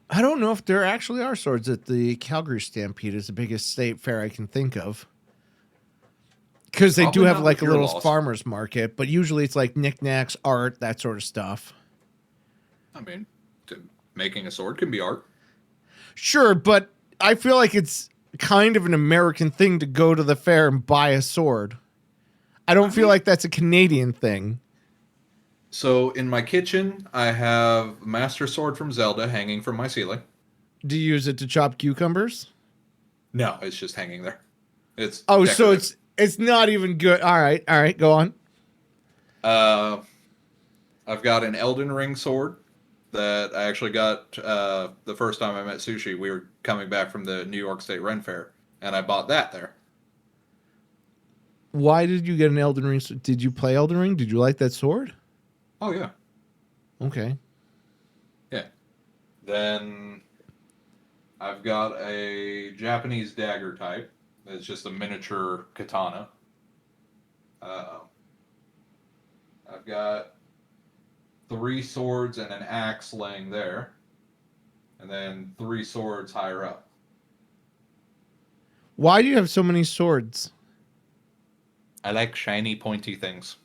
I don't know if there actually are swords at the Calgary Stampede. Is the biggest state fair I can think of. Because they do have like a little farmer's market, but usually it's like knickknacks, art, that sort of stuff. I mean, making a sword can be art. Sure, but I feel like it's kind of an American thing to go to the fair and buy a sword. I don't feel like that's a Canadian thing. So in my kitchen, I have Master Sword from Zelda hanging from my ceiling. Do you use it to chop cucumbers? No, it's just hanging there. It's so it's not even good. All right, go on. I've got an Elden Ring sword that I actually got the first time I met Sushi. We were coming back from the New York State Ren Fair, and I bought that there. Why did you get an Elden Ring? Did you play Elden Ring? Did you like that sword? Oh, yeah. Okay. Yeah. Then I've got a Japanese dagger type. It's just a miniature katana. I've got 3 swords and an axe laying there. And then 3 swords higher up. Why do you have so many swords? I like shiny, pointy things.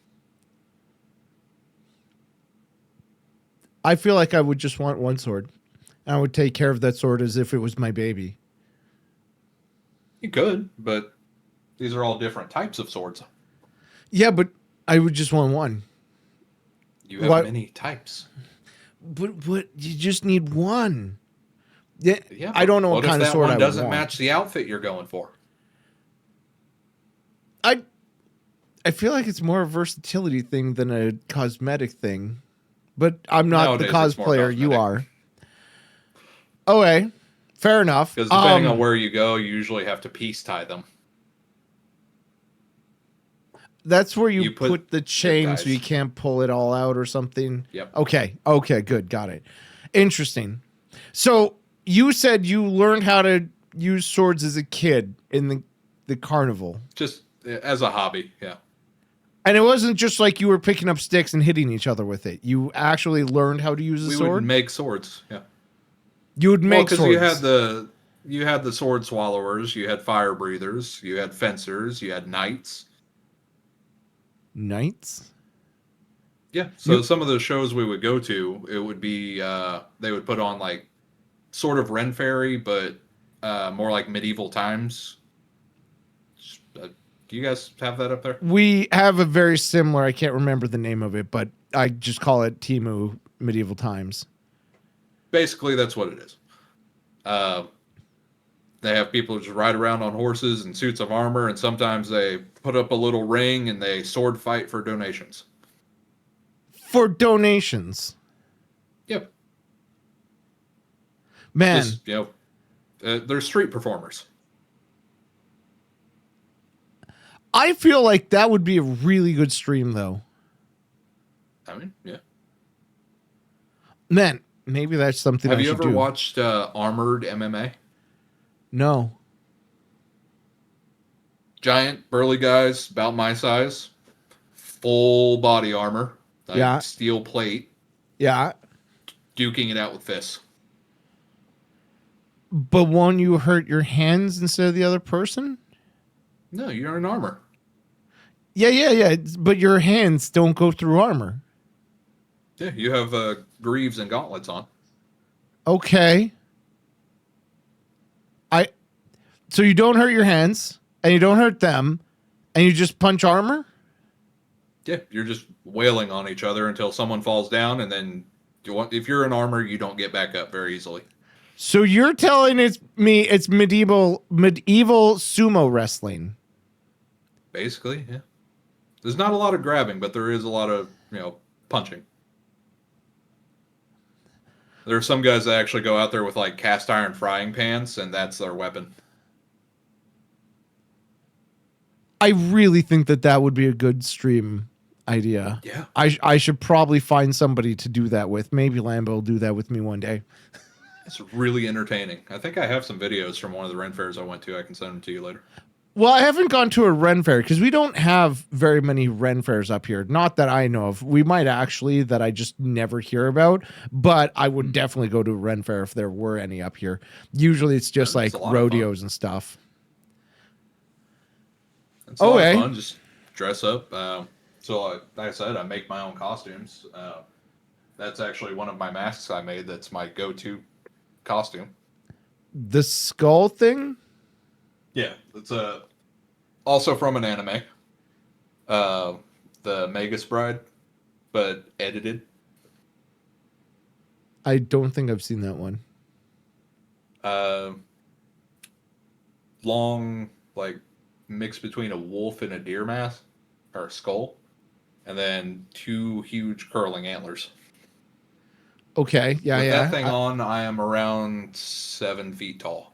I feel like I would just want one sword. And I would take care of that sword as if it was my baby. You could, but these are all different types of swords. Yeah, but I would just want one. You have many types. But you just need one. Yeah, but I don't know what kind of sword I would want. Doesn't match the outfit you're going for. I feel like it's more a versatility thing than a cosmetic thing. But I'm not Nowadays, the cosplayer. You are. Okay. Fair enough. Because depending on where you go, you usually have to piece tie them. That's where you put the chain so you can't pull it all out or something. Yep. Okay, good. Got it. Interesting. So you said you learned how to use swords as a kid in the carnival. Just as a hobby, yeah. And it wasn't just like you were picking up sticks and hitting each other with it. You actually learned how to use a sword? We would make swords, yeah. You would make swords. Because you had the sword swallowers, you had fire breathers, you had fencers, you had knights. Knights? Yeah. So some of the shows we would go to, it would be they would put on like sort of Ren Fairy, but more like medieval times. Do you guys have that up there? We have a very similar, I can't remember the name of it, but I just call it Timu Medieval Times. Basically, that's what it is. They have people just ride around on horses and suits of armor, and sometimes they put up a little ring and they sword fight for donations. For donations. Yep. Man. Just, they're street performers. I feel like that would be a really good stream, though. I mean, yeah. Man, maybe that's something Have I you should ever do. watched Armored MMA? No. Giant, burly guys, about my size, full body armor, like Yeah. steel plate, Yeah. duking it out with fists. But won't you hurt your hands instead of the other person? No, you're in armor. Yeah. But your hands don't go through armor. Yeah, you have greaves and gauntlets on. Okay. So you don't hurt your hands, and you don't hurt them, and you just punch armor? Yeah, you're just wailing on each other until someone falls down, and then if you're in armor, you don't get back up very easily. So you're telling me it's medieval sumo wrestling. Basically, yeah. There's not a lot of grabbing, but there is a lot of, punching. There are some guys that actually go out there with like cast iron frying pans, and that's their weapon. I really think that would be a good stream idea. Yeah. I should probably find somebody to do that with. Maybe Lambo will do that with me one day. It's really entertaining. I think I have some videos from one of the Ren fairs I went to. I can send them to you later. Well, I haven't gone to a Ren fair because we don't have very many Ren fairs up here. Not that I know of. We might actually, that I just never hear about, but I would definitely go to a Ren fair if there were any up here. Usually it's just like rodeos and stuff. It's a lot of fun. Just dress up. So like I said, I make my own costumes. That's actually one of my masks I made. That's my go-to costume. The skull thing? Yeah, it's also from an anime. The Magus Bride, but edited. I don't think I've seen that one. Long, like, mix between a wolf and a deer mask, or a skull, and then two huge curling antlers. Okay, yeah, With yeah. that thing on, I am around 7 feet tall.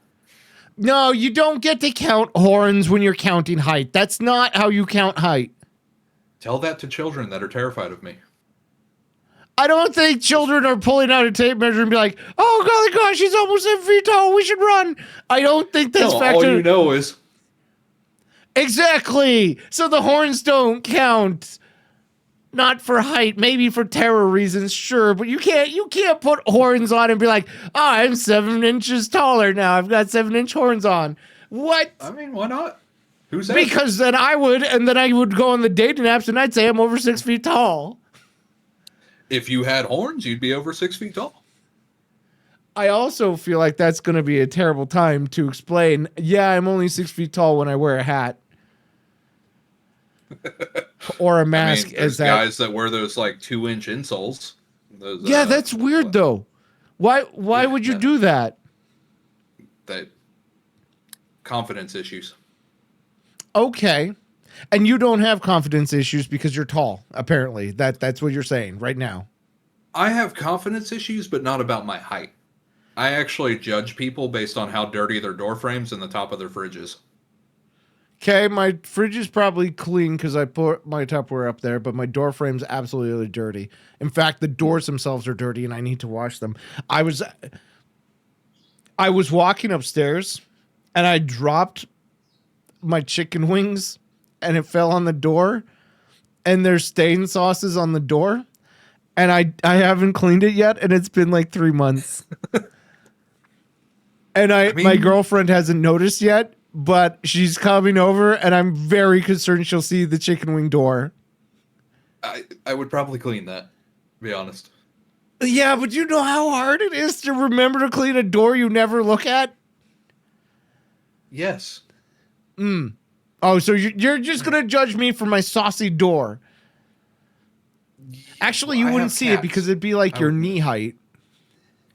No, you don't get to count horns when you're counting height. That's not how you count height. Tell that to children that are terrified of me. I don't think children are pulling out a tape measure and be like, oh, golly gosh, he's almost 7 feet tall. We should run. I don't think that's factored. All you know is... Exactly. So the horns don't count. Not for height, maybe for terror reasons, sure, but you can't put horns on and be like, oh, I'm 7 inches taller now. I've got 7-inch horns on. What? I mean, why not? Who said? Because then I would go on the dating apps and I'd say I'm over 6 feet tall. If you had horns, you'd be over 6 feet tall. I also feel like that's going to be a terrible time to explain, yeah, I'm only 6 feet tall when I wear a hat. Or a mask. I mean, there's guys that wear those like 2-inch insoles. Those, yeah, that's weird though. Why would you do that? That confidence issues. Okay. And you don't have confidence issues because you're tall, apparently. That's what you're saying right now. I have confidence issues, but not about my height. I actually judge people based on how dirty their door frames and the top of their fridges. Okay, my fridge is probably clean because I put my Tupperware up there, but my door frame's absolutely dirty. In fact, the doors themselves are dirty, and I need to wash them. I was walking upstairs, and I dropped my chicken wings, and it fell on the door, and there's stain sauces on the door, and I haven't cleaned it yet, and it's been like 3 months. And my girlfriend hasn't noticed yet. But she's coming over, and I'm very concerned she'll see the chicken wing door. I would probably clean that, to be honest. Yeah, but you know how hard it is to remember to clean a door you never look at? Yes. Oh, so you're just going to judge me for my saucy door. Actually, you wouldn't see it because it'd be like your knee height.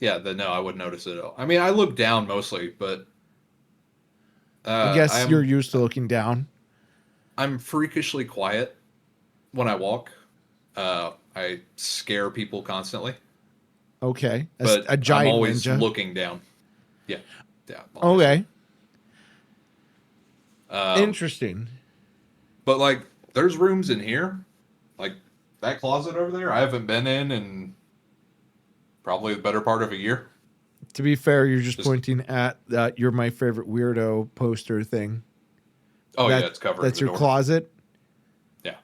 Yeah, no, I wouldn't notice it at all. I mean, I look down mostly, but I guess you're used to looking down. I'm freakishly quiet when I walk. I scare people constantly, Okay. but A giant I'm always ninja. looking down. Yeah. Yeah. Okay. Um, Interesting. But like, there's rooms in here, like that closet over there. I haven't been in probably the better part of a year. To be fair, you're just pointing at that "You're my favorite weirdo" poster thing. Oh yeah, it's covered. That's the your door. closet. Yeah.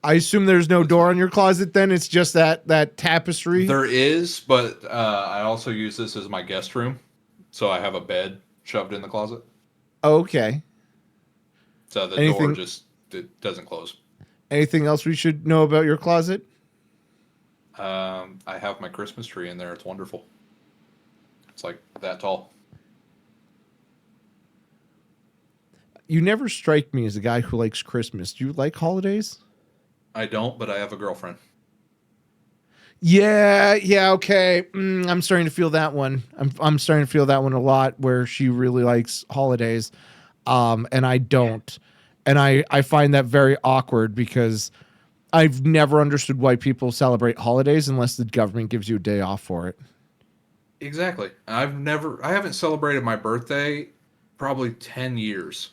I assume there's no door on your closet. Then it's just that tapestry. There is, but I also use this as my guest room, so I have a bed shoved in the closet. Okay. So the door just it doesn't close. Anything else we should know about your closet? I have my Christmas tree in there. It's wonderful. It's like that tall. You never strike me as a guy who likes Christmas. Do you like holidays? I don't, but I have a girlfriend. Yeah, okay. I'm starting to feel that one. I'm starting to feel that one a lot, where she really likes holidays, and I don't. And I find that very awkward because I've never understood why people celebrate holidays unless the government gives you a day off for it. Exactly. I haven't celebrated my birthday probably 10 years.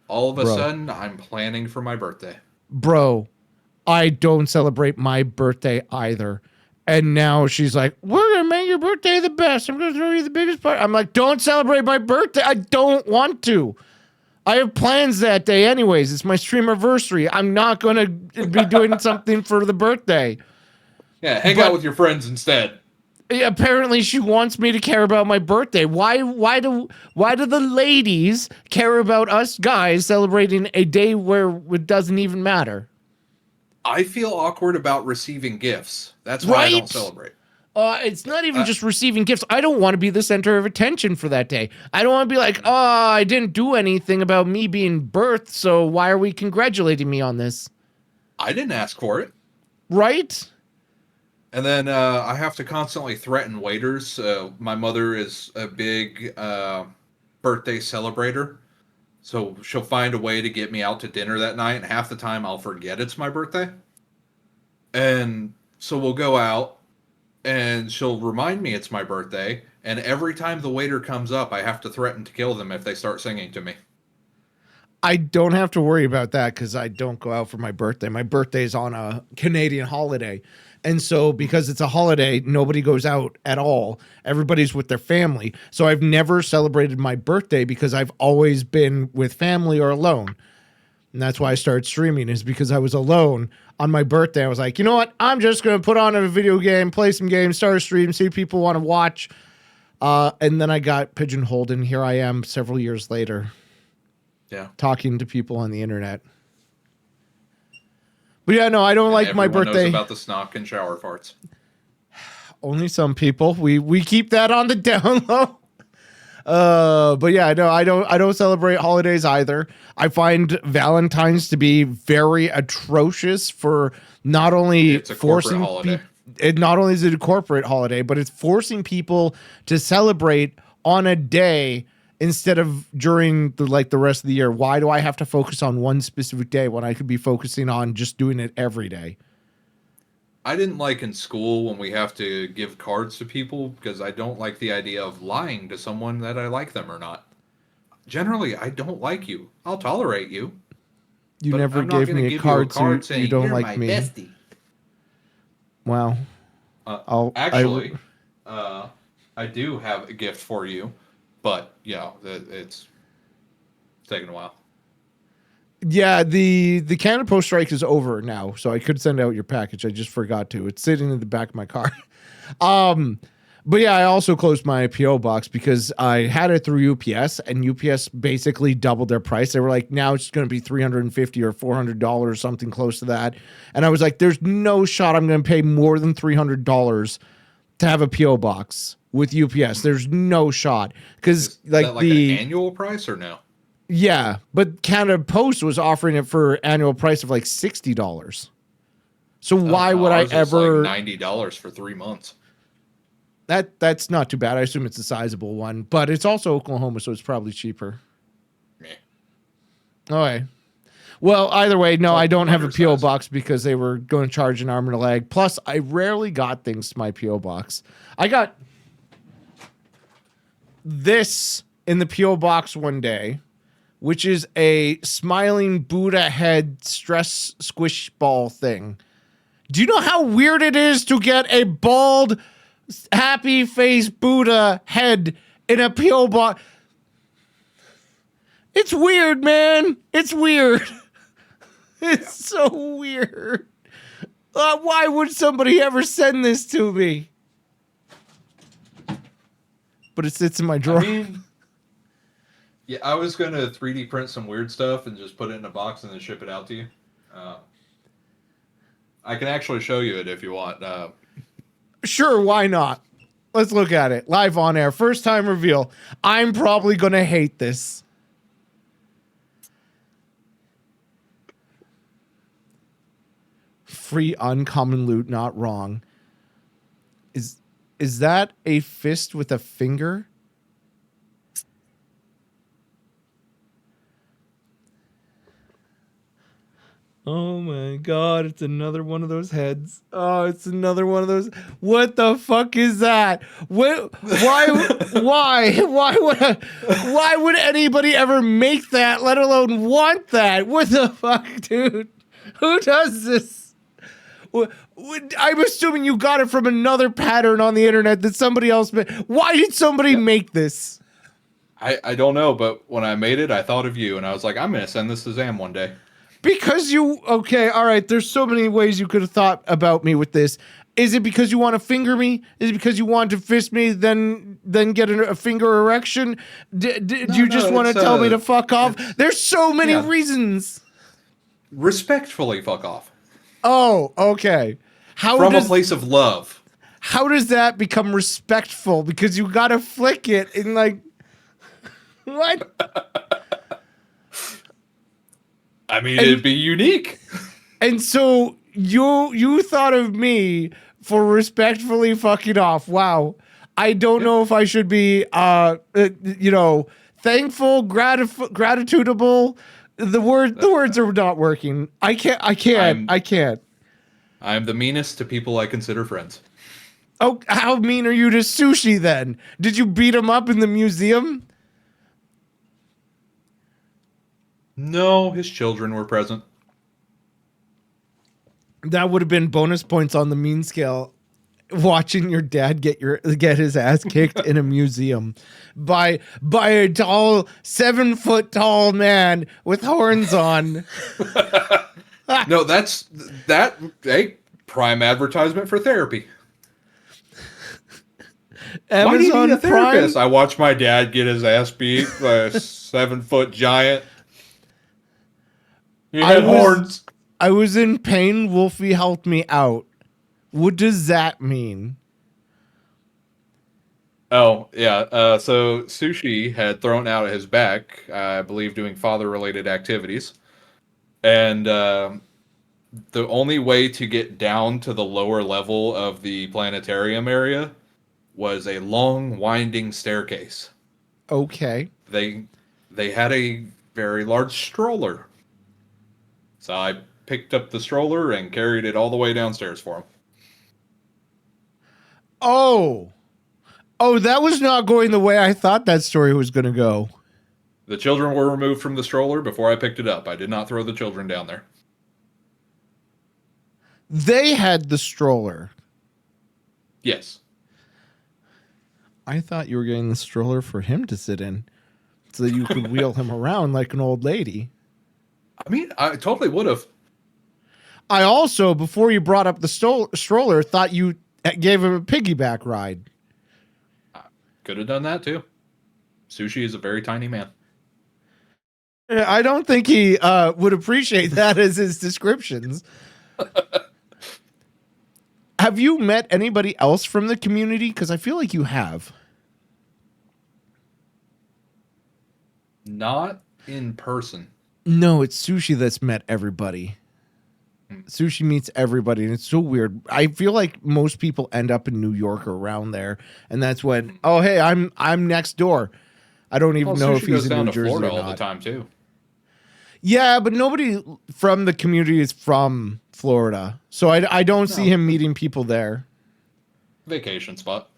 All of a sudden, I'm planning for my birthday. Bro, I don't celebrate my birthday either. And now she's like, we're going to make your birthday the best. I'm going to throw you the biggest party. I'm like, don't celebrate my birthday. I don't want to. I have plans that day anyways. It's my streamiversary. I'm not going to be doing something for the birthday. Yeah, hang out with your friends instead. Apparently she wants me to care about my birthday. Why do the ladies care about us guys celebrating a day where it doesn't even matter? I feel awkward about receiving gifts. That's why I don't celebrate. It's not even just receiving gifts. I don't want to be the center of attention for that day. I don't want to be like, oh, I didn't do anything about me being birthed, so why are we congratulating me on this? I didn't ask for it. Right? And then I have to constantly threaten waiters. My mother is a big birthday celebrator. So she'll find a way to get me out to dinner that night. And half the time I'll forget it's my birthday. And so we'll go out and she'll remind me it's my birthday. And every time the waiter comes up, I have to threaten to kill them if they start singing to me. I don't have to worry about that because I don't go out for my birthday. My birthday's on a Canadian holiday. And so because it's a holiday, nobody goes out at all. Everybody's with their family. So I've never celebrated my birthday because I've always been with family or alone. And that's why I started streaming, is because I was alone on my birthday. I was like, you know what? I'm just going to put on a video game, play some games, start a stream, see if people want to watch. And then I got pigeonholed, and here I am several years later. Yeah. Talking to people on the internet. But yeah, no, I don't like my birthday. Knows about the snock and shower farts. Only some people. We keep that on the down low. But yeah, no, I don't celebrate holidays either. I find Valentine's to be very atrocious for not only forcing people. Not only is it a corporate holiday, but it's forcing people to celebrate on a day instead of during the rest of the year. Why do I have to focus on one specific day when I could be focusing on just doing it every day? I didn't like in school when we have to give cards to people because I don't like the idea of lying to someone that I like them or not. Generally, I don't like you. I'll tolerate you. You never gave me a card saying you don't like me. Bestie. Wow. I do have a gift for you. But, yeah, it's taking a while. Yeah, the Canada Post strike is over now, so I could send out your package. I just forgot to. It's sitting in the back of my car. But yeah, I also closed my PO box because I had it through UPS, and UPS basically doubled their price. They were like, now it's going to be $350 or $400, something close to that. And I was like, there's no shot I'm going to pay more than $300 to have a PO box with UPS. There's no shot because like an annual price or no? Yeah, but Canada Post was offering it for annual price of like $60. So why would I ever like $90 for 3 months? That's not too bad. I assume it's a sizable one, but it's also Oklahoma, so it's probably cheaper. Okay. Well, either way, no, I don't have a P.O. undersized. box because they were going to charge an arm and a leg. Plus, I rarely got things to my P.O. box. I got this in the P.O. box one day, which is a smiling Buddha head stress squish ball thing. Do you know how weird it is to get a bald, happy face Buddha head in a P.O. box? It's weird, man. It's weird. It's so weird. Why would somebody ever send this to me? But it sits in my drawer. I mean, yeah, I was going to 3D print some weird stuff and just put it in a box and then ship it out to you. I can actually show you it if you want. Sure, why not? Let's look at it. Live on air. First time reveal. I'm probably going to hate this. Free uncommon loot, not wrong. Is that a fist with a finger? Oh my god, it's another one of those heads. Oh, it's another one of those. What the fuck is that? What, why would anybody ever make that, let alone want that? What the fuck, dude? Who does this? I'm assuming you got it from another pattern on the internet that somebody else made. Why did somebody make this? I don't know, but when I made it, I thought of you, and I was like, I'm going to send this to Zam one day. Because you, okay, all right, there's so many ways you could have thought about me with this. Is it because you want to finger me? Is it because you want to fist me, then get a finger erection? Do you just want to tell me to fuck off? There's so many reasons. Respectfully fuck off. Oh, okay. From a place of love. How does that become respectful? Because you gotta flick it and like, what? I mean, it'd be unique. And so you thought of me for respectfully fucking off. Wow. I don't know if I should be, thankful, gratitudable. The words are not working. I can't. I'm the meanest to people I consider friends. Oh, how mean are you to Sushi then? Did you beat him up in the museum? No, his children were present. That would have been bonus points on the mean scale. Watching your dad get his ass kicked in a museum by a tall 7 foot tall man with horns on. No, hey, prime advertisement for therapy. Amazon Why do you need a therapist? Prime? I watched my dad get his ass beat by a 7 foot giant. He had horns. I was in pain. Wolfie helped me out. What does that mean? Oh, yeah. So Sushi had thrown out his back, I believe, doing father-related activities. And the only way to get down to the lower level of the planetarium area was a long, winding staircase. Okay. They had a very large stroller. So I picked up the stroller and carried it all the way downstairs for him. Oh, that was not going the way I thought that story was going to go. The children were removed from the stroller before I picked it up. I did not throw the children down there. They had the stroller. Yes. I thought you were getting the stroller for him to sit in so that you could wheel him around like an old lady. I mean, I totally would have. I also, before you brought up the stroller, thought you gave him a piggyback ride. Could have done that too. Sushi is a very tiny man. I don't think he would appreciate that as his descriptions. Have you met anybody else from the community? Because I feel like you have. Not in person. No, it's Sushi that's met everybody. Sushi meets everybody, and it's so weird. I feel like most people end up in New York or around there, and that's when, oh hey, I'm next door. I don't even know if he's in New Jersey or Florida all not. the time too. Yeah, but nobody from the community is from Florida. So I don't see him meeting people there. Vacation spot.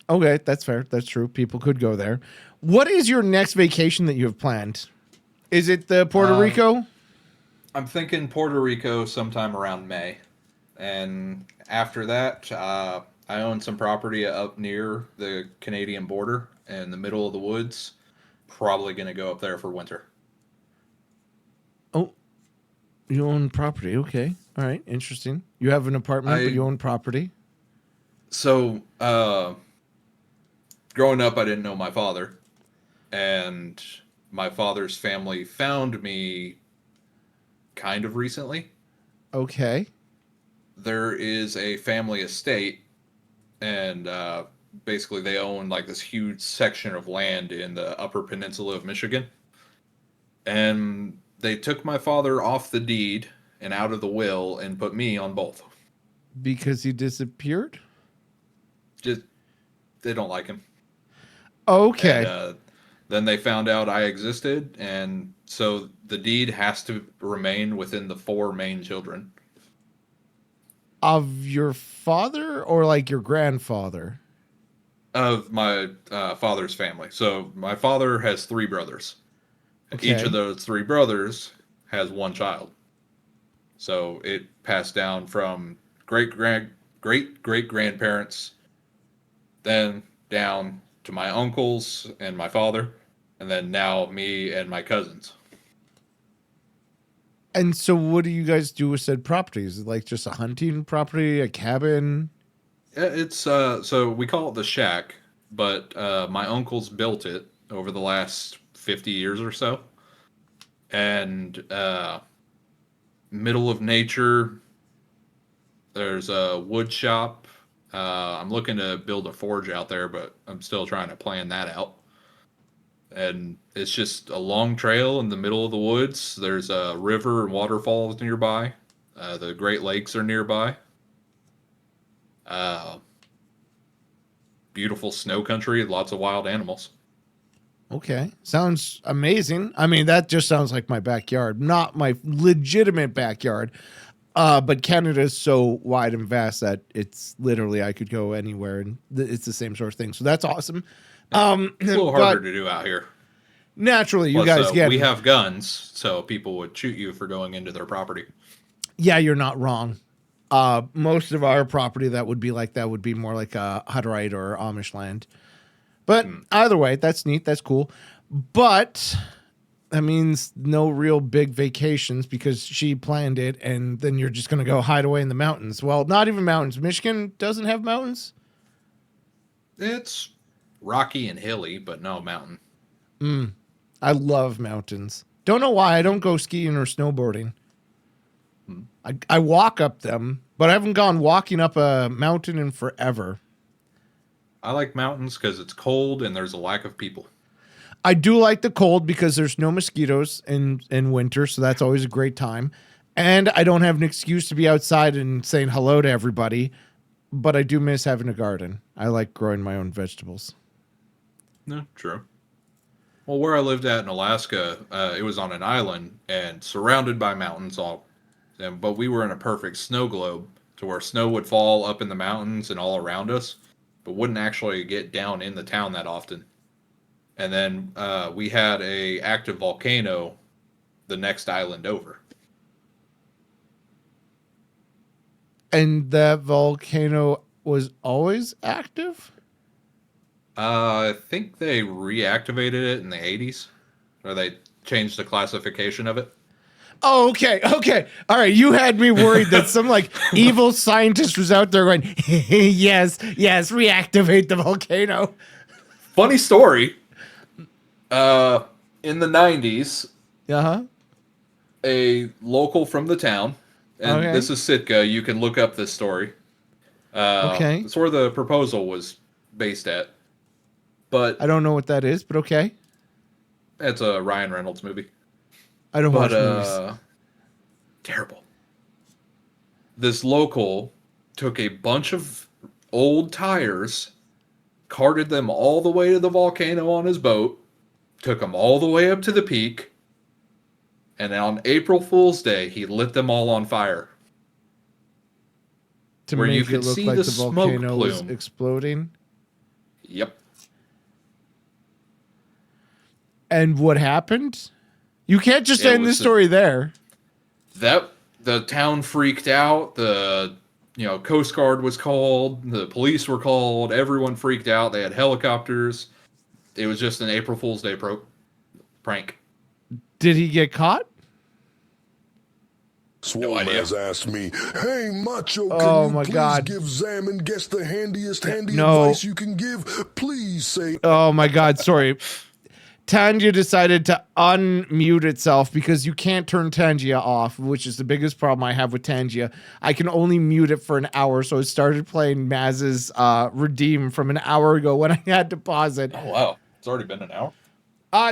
Okay, that's fair. That's true. People could go there. What is your next vacation that you have planned? Is it the Puerto Rico? I'm thinking Puerto Rico sometime around May. And after that, I own some property up near the Canadian border in the middle of the woods. Probably going to go up there for winter. Oh, you own property. Okay. All right. Interesting. You have an apartment, but you own property. So, growing up, I didn't know my father. And my father's family found me kind of recently. Okay. There is a family estate, and basically they own like this huge section of land in the Upper Peninsula of Michigan. And they took my father off the deed and out of the will and put me on both. Because he disappeared? Just they don't like him. Okay. And, then they found out I existed, and so the deed has to remain within the 4 main children. Of your father or like your grandfather? Of my father's family. So my father has 3 brothers. Okay. Each of those 3 brothers has 1 child. So it passed down from great great grandparents, then down to my uncles and my father, and then now me and my cousins. And so what do you guys do with said property? Is it like just a hunting property, a cabin? It's so we call it the shack, but my uncles built it over the last 50 years or so. And middle of nature, there's a wood shop. I'm looking to build a forge out there, but I'm still trying to plan that out. And it's just a long trail in the middle of the woods. There's a river and waterfalls nearby. The Great Lakes are nearby. Beautiful snow country, lots of wild animals. Okay. Sounds amazing. I mean, that just sounds like my backyard. Not my legitimate backyard. But Canada is so wide and vast that it's literally I could go anywhere and it's the same sort of thing. So that's awesome. It's a little harder to do out here. Naturally, you Plus, guys get we have guns, so people would shoot you for going into their property. Yeah, you're not wrong. Most of our property that would be like that would be more like a Hutterite or Amish land. But either way, that's neat. That's cool. But that means no real big vacations because she planned it, and then you're just going to go hide away in the mountains. Well, not even mountains. Michigan doesn't have mountains. It's rocky and hilly, but no mountain. I love mountains. Don't know why I don't go skiing or snowboarding. I walk up them, but I haven't gone walking up a mountain in forever. I like mountains because it's cold and there's a lack of people. I do like the cold because there's no mosquitoes in winter, so that's always a great time. And I don't have an excuse to be outside and saying hello to everybody, but I do miss having a garden. I like growing my own vegetables. No, true. Well, where I lived at in Alaska, it was on an island and surrounded by mountains but we were in a perfect snow globe to where snow would fall up in the mountains and all around us, but wouldn't actually get down in the town that often. And then we had a active volcano the next island over. And that volcano was always active? I think they reactivated it in the 80s, or they changed the classification of it. Oh, okay. All right. You had me worried that some like evil scientist was out there going, yes, reactivate the volcano. Funny story. In the 90s, a local from the town, and this is Sitka, you can look up this story. It's where the proposal was based at. But I don't know what that is, but okay. It's a Ryan Reynolds movie. I don't watch movies. Terrible. This local took a bunch of old tires, carted them all the way to the volcano on his boat, took them all the way up to the peak, And on April Fool's Day, he lit them all on fire. To where you make it could look see like the the smoke volcano was plume. exploding. Yep. And what happened? You can't just It end the was story there. The town freaked out. The Coast Guard was called. The police were called. Everyone freaked out. They had helicopters. It was just an April Fool's Day prank. Did he get caught? Swarm idea. has asked me, hey, Macho, Oh, can you my please God. give Zam and Guess the handy No. advice you can give? Please say... Oh my God, sorry. Tangia decided to unmute itself because you can't turn Tangia off, which is the biggest problem I have with Tangia. I can only mute it for an hour, so I started playing Maz's Redeem from an hour ago when I had to pause it. Oh, wow. It's already been an hour?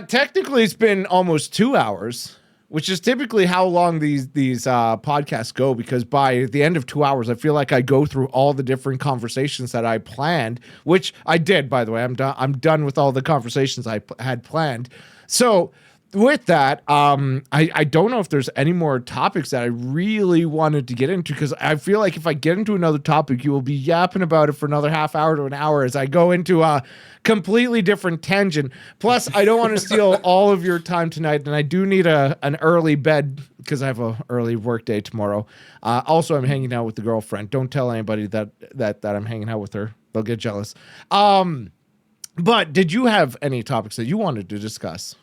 Technically, it's been almost 2 hours, which is typically how long these podcasts go, because by the end of 2 hours, I feel like I go through all the different conversations that I planned, which I did, by the way. I'm done with all the conversations I had planned. So with that, I don't know if there's any more topics that I really wanted to get into, because I feel like if I get into another topic, you will be yapping about it for another half hour to an hour as I go into a completely different tangent. Plus, I don't want to steal all of your time tonight, and I do need an early bed because I have an early work day tomorrow. Also, I'm hanging out with the girlfriend. Don't tell anybody that I'm hanging out with her. They'll get jealous. But did you have any topics that you wanted to discuss?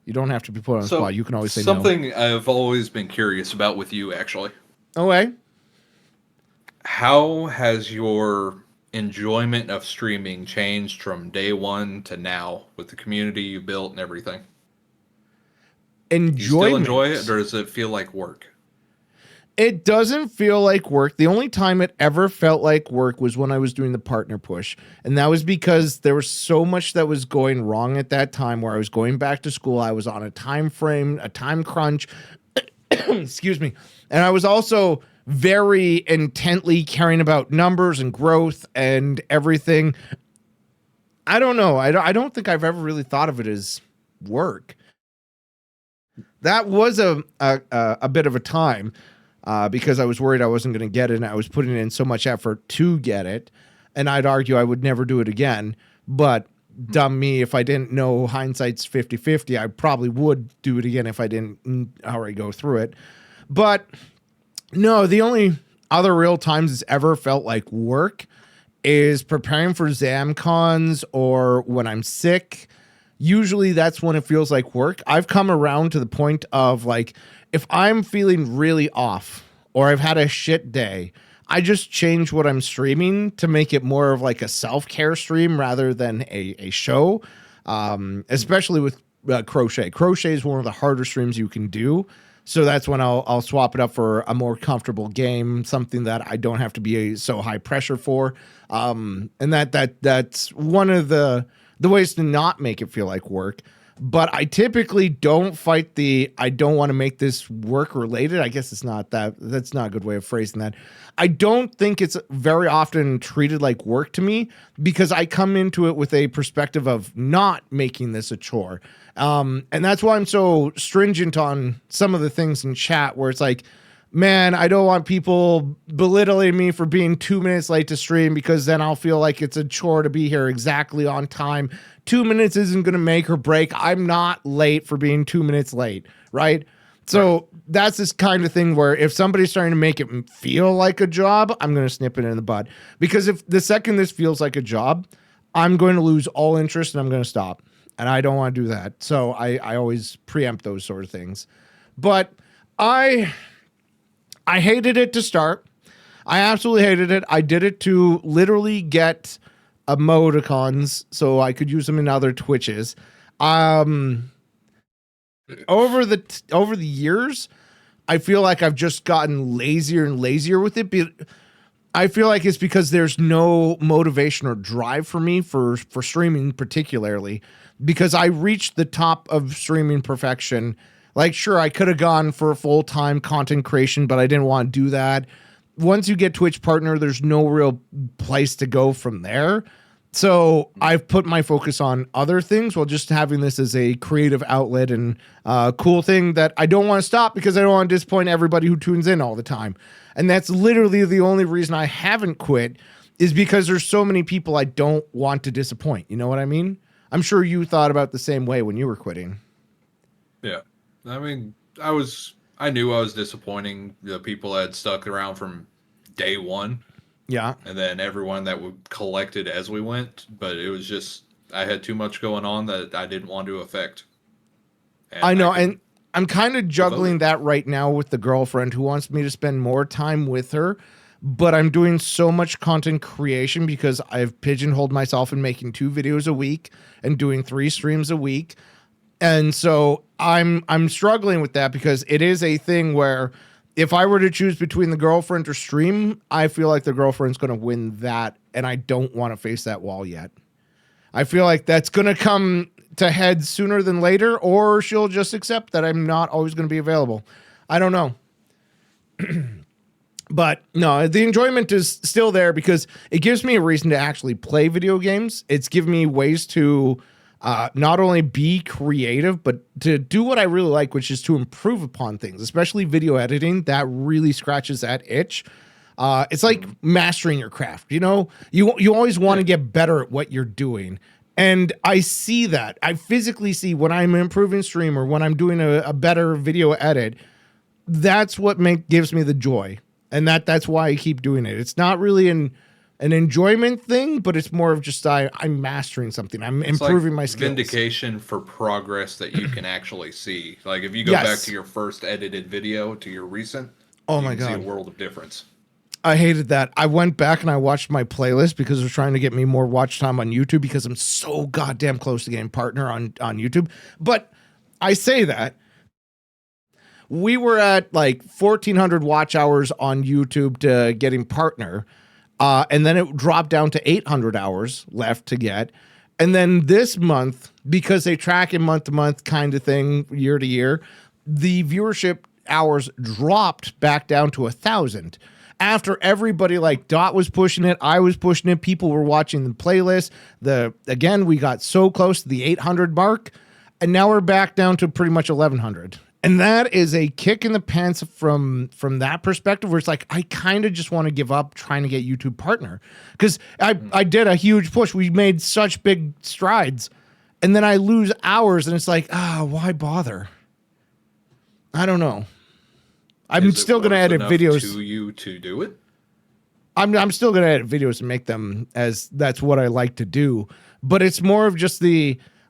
You don't have to be put on the spot. You can always say something I've always been curious about with you, actually. no. Okay. How has your enjoyment of streaming changed from day one to now with the community you built and everything? Do you still enjoy it, or does it feel like work? It doesn't feel like work. The only time it ever felt like work was when I was doing the partner push. And that was because there was so much that was going wrong at that time where I was going back to school. I was on a time frame, a time crunch. Excuse me. And I was also very intently caring about numbers and growth and everything. I don't know. I don't think I've ever really thought of it as work. That was a bit of a time. Because I was worried I wasn't going to get it, and I was putting in so much effort to get it, and I'd argue I would never do it again. But dumb me, if I didn't know hindsight's 50-50, I probably would do it again if I didn't already go through it. But no, the only other real times it's ever felt like work is preparing for ZamCons or when I'm sick. Usually that's when it feels like work. I've come around to the point of like, if I'm feeling really off or I've had a shit day, I just change what I'm streaming to make it more of like a self-care stream rather than a show, especially with crochet. Crochet is one of the harder streams you can do. So that's when I'll swap it up for a more comfortable game, something that I don't have to be so high pressure for. And that's one of the ways to not make it feel like work. But I typically don't fight I don't want to make this work related. I guess that's not a good way of phrasing that. I don't think it's very often treated like work to me because I come into it with a perspective of not making this a chore. And that's why I'm so stringent on some of the things in chat where it's like, man, I don't want people belittling me for being 2 minutes late to stream because then I'll feel like it's a chore to be here exactly on time. 2 minutes isn't going to make or break. I'm not late for being 2 minutes late, right? So that's this kind of thing where if somebody's starting to make it feel like a job, I'm going to snip it in the bud. Because if the second this feels like a job, I'm going to lose all interest and I'm going to stop. And I don't want to do that. So I always preempt those sort of things. But I hated it to start. I absolutely hated it. I did it to literally get emoticons so I could use them in other Twitches. Over the years, I feel like I've just gotten lazier and lazier with it. I feel like it's because there's no motivation or drive for me for streaming particularly, because I reached the top of streaming perfection. Like, sure, I could have gone for full-time content creation, but I didn't want to do that. Once you get Twitch partner, there's no real place to go from there. So I've put my focus on other things while just having this as a creative outlet and cool thing that I don't want to stop because I don't want to disappoint everybody who tunes in all the time. And that's literally the only reason I haven't quit is because there's so many people I don't want to disappoint. You know what I mean? I'm sure you thought about the same way when you were quitting. Yeah. I mean, I knew I was disappointing the people that had stuck around from day one. Yeah. And then everyone that would collected as we went. But it was just, I had too much going on that I didn't want to affect. And I know. And I'm kind of juggling that right now with the girlfriend who wants me to spend more time with her. But I'm doing so much content creation because I've pigeonholed myself in making 2 videos a week and doing 3 streams a week. And so I'm struggling with that because it is a thing where if I were to choose between the girlfriend or stream, I feel like the girlfriend's going to win that. And I don't want to face that wall yet. I feel like that's going to come to head sooner than later, or she'll just accept that I'm not always going to be available. I don't know. But no, the enjoyment is still there because it gives me a reason to actually play video games. It's given me ways to not only be creative, but to do what I really like, which is to improve upon things, especially video editing. That really scratches that itch. It's like mastering your craft. You know, you always want to get better at what you're doing. And I see that. I physically see when I'm improving stream or when I'm doing a better video edit. That's what gives me the joy. And that's why I keep doing it. It's not really an enjoyment thing, but it's more of just I'm mastering something. I'm improving my skills. Vindication for progress that you can actually see. Like if you go back to your first edited video to your recent, oh you my can God, see a world of difference. I hated that. I went back and I watched my playlist because they're trying to get me more watch time on YouTube because I'm so goddamn close to getting partner on YouTube. But I say that. We were at like 1,400 watch hours on YouTube to getting partner. And then it dropped down to 800 hours left to get. And then this month, because they track it month to month kind of thing, year to year, the viewership hours dropped back down to 1,000. After everybody like Dot was pushing it, I was pushing it, people were watching the playlist. Again, we got so close to the 800 mark, and now we're back down to pretty much 1,100. And that is a kick in the pants from that perspective where it's like, I kind of just want to give up trying to get YouTube partner because I did a huge push. We made such big strides and then I lose hours and it's like, why bother? I don't know. I'm still going to edit videos to you to do it. I'm still going to edit videos and make them as that's what I like to do. But it's more of just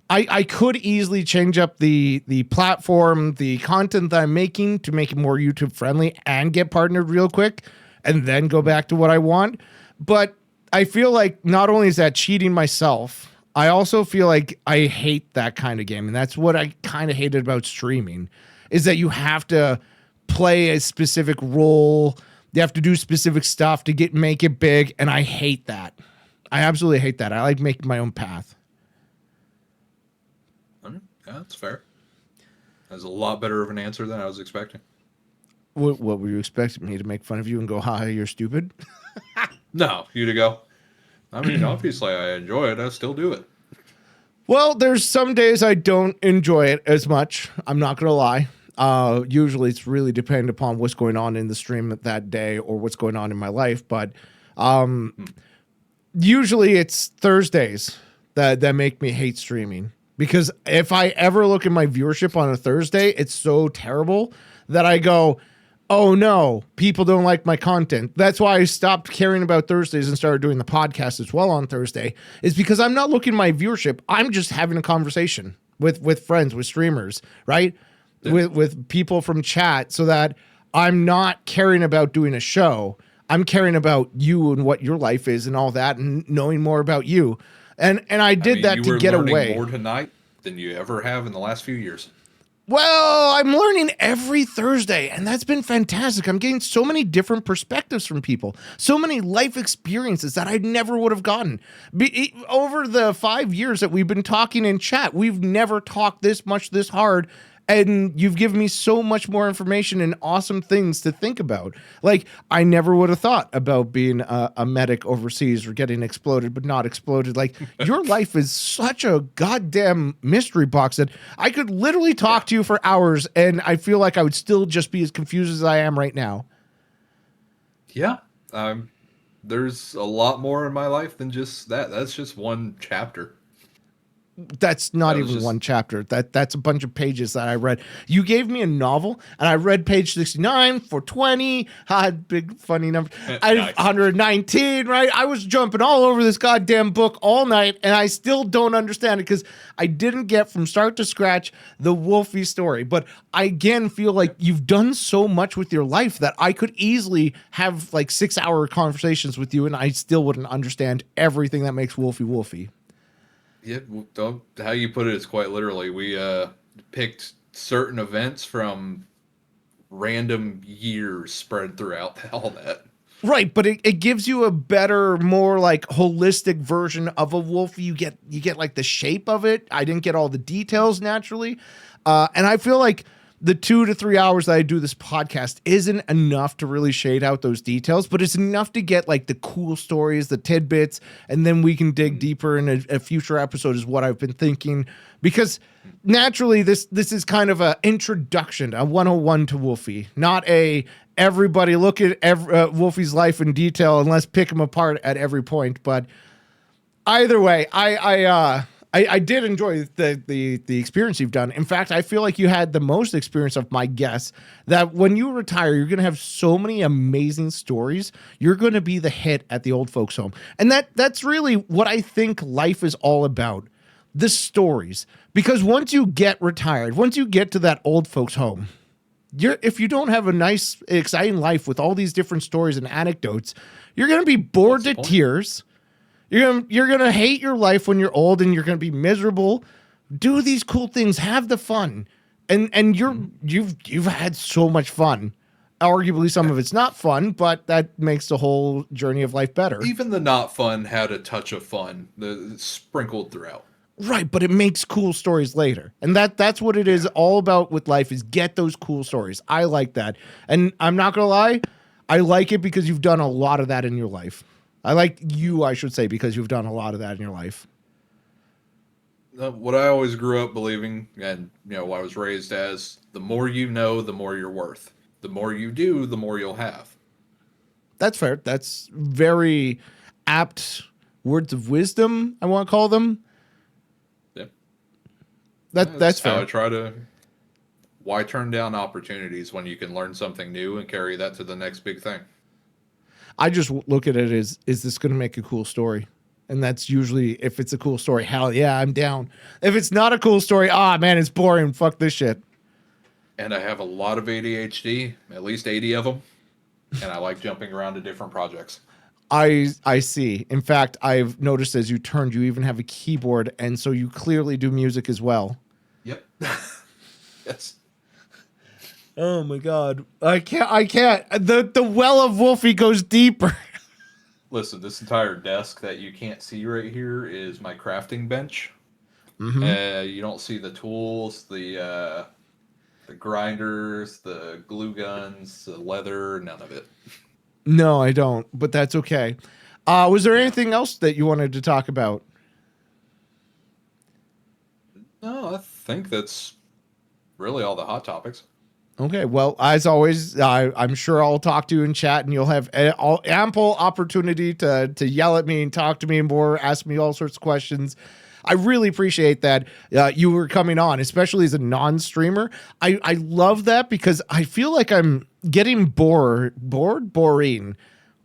I could easily change up the platform, the content that I'm making to make it more YouTube friendly and get partnered real quick and then go back to what I want. But I feel like not only is that cheating myself, I also feel like I hate that kind of game. And that's what I kind of hated about streaming is that you have to play a specific role. You have to do specific stuff to make it big. And I hate that. I absolutely hate that. I like making my own path. Yeah, that's fair. That's a lot better of an answer than I was expecting. What were you expecting me to make fun of you and go, "Ha, you're stupid"? No, you to go. I mean, obviously, I enjoy it. I still do it. Well, there's some days I don't enjoy it as much. I'm not gonna lie. Usually, it's really dependent upon what's going on in the stream that day or what's going on in my life. But usually, it's Thursdays that make me hate streaming. Because if I ever look at my viewership on a Thursday, it's so terrible that I go, oh no, people don't like my content. That's why I stopped caring about Thursdays and started doing the podcast as well on Thursday, is because I'm not looking at my viewership. I'm just having a conversation with friends, with streamers, right? Yeah. With people from chat so that I'm not caring about doing a show. I'm caring about you and what your life is and all that and knowing more about you. And I did that to get away. You were learning more tonight than you ever have in the last few years. Well, I'm learning every Thursday, and that's been fantastic. I'm getting so many different perspectives from people, so many life experiences that I never would have gotten. Over the 5 years that we've been talking in chat, we've never talked this much, this hard And you've given me so much more information and awesome things to think about. Like, I never would have thought about being a medic overseas or getting exploded, but not exploded. Like, your life is such a goddamn mystery box that I could literally talk to you for hours, and I feel like I would still just be as confused as I am right now. Yeah. There's a lot more in my life than just that. That's just one chapter. That's not That was even just- one chapter. That's a bunch of pages that I read. You gave me a novel, and I read page 69 for 20. Big funny number. I Nice. 119, right? I was jumping all over this goddamn book all night, and I still don't understand it because I didn't get from start to scratch the Wolfie story. But I again feel like you've done so much with your life that I could easily have like 6-hour conversations with you, and I still wouldn't understand everything that makes Wolfie Wolfie. Yeah, how you put it is quite literally. We picked certain events from random years spread throughout all that. Right, but it gives you a better, more like holistic version of a wolf. You get like the shape of it. I didn't get all the details naturally, and I feel like the 2 to 3 hours that I do this podcast isn't enough to really shade out those details, but it's enough to get like the cool stories, the tidbits, and then we can dig deeper in a future episode is what I've been thinking. Because naturally, this is kind of a introduction, a 101 to Wolfie, not a everybody look at Wolfie's life in detail and let's pick him apart at every point. But either way, I did enjoy the experience you've done. In fact, I feel like you had the most experience of my guess that when you retire, you're going to have so many amazing stories. You're going to be the hit at the old folks home. And that's really what I think life is all about. The stories. Because once you get retired, once you get to that old folks home, if you don't have a nice, exciting life with all these different stories and anecdotes, you're going to be bored to tears. You're gonna hate your life when you're old, and you're gonna be miserable. Do these cool things, have the fun, and you've had so much fun. Arguably, some of it's not fun, but that makes the whole journey of life better. Even the not fun had a touch of fun sprinkled throughout. Right, but it makes cool stories later, and that's what it is all about with life: is get those cool stories. I like that, and I'm not gonna lie, I like it because you've done a lot of that in your life. I like you, I should say, because you've done a lot of that in your life. What I always grew up believing, and I was raised as, the more you know, the more you're worth. The more you do, the more you'll have. That's fair. That's very apt words of wisdom, I want to call them. Yep. That's fair. How I try to. Why turn down opportunities when you can learn something new and carry that to the next big thing? I just look at it as, is this going to make a cool story? And that's usually, if it's a cool story, hell yeah, I'm down. If it's not a cool story, man, it's boring. Fuck this shit. And I have a lot of ADHD, at least 80 of them. And I like jumping around to different projects. I see. In fact, I've noticed as you turned, you even have a keyboard. And so you clearly do music as well. Yep. Yes. Oh my God. I can't. The well of Wolfie goes deeper. Listen, this entire desk that you can't see right here is my crafting bench. Mm-hmm. You don't see the tools, the grinders, the glue guns, the leather, none of it. No, I don't, but that's okay. Was there anything else that you wanted to talk about? No, I think that's really all the hot topics. Okay, well, as always, I'm sure I'll talk to you in chat, and you'll have ample opportunity to yell at me and talk to me more, ask me all sorts of questions. I really appreciate that you were coming on, especially as a non-streamer. I love that because I feel like I'm getting boring,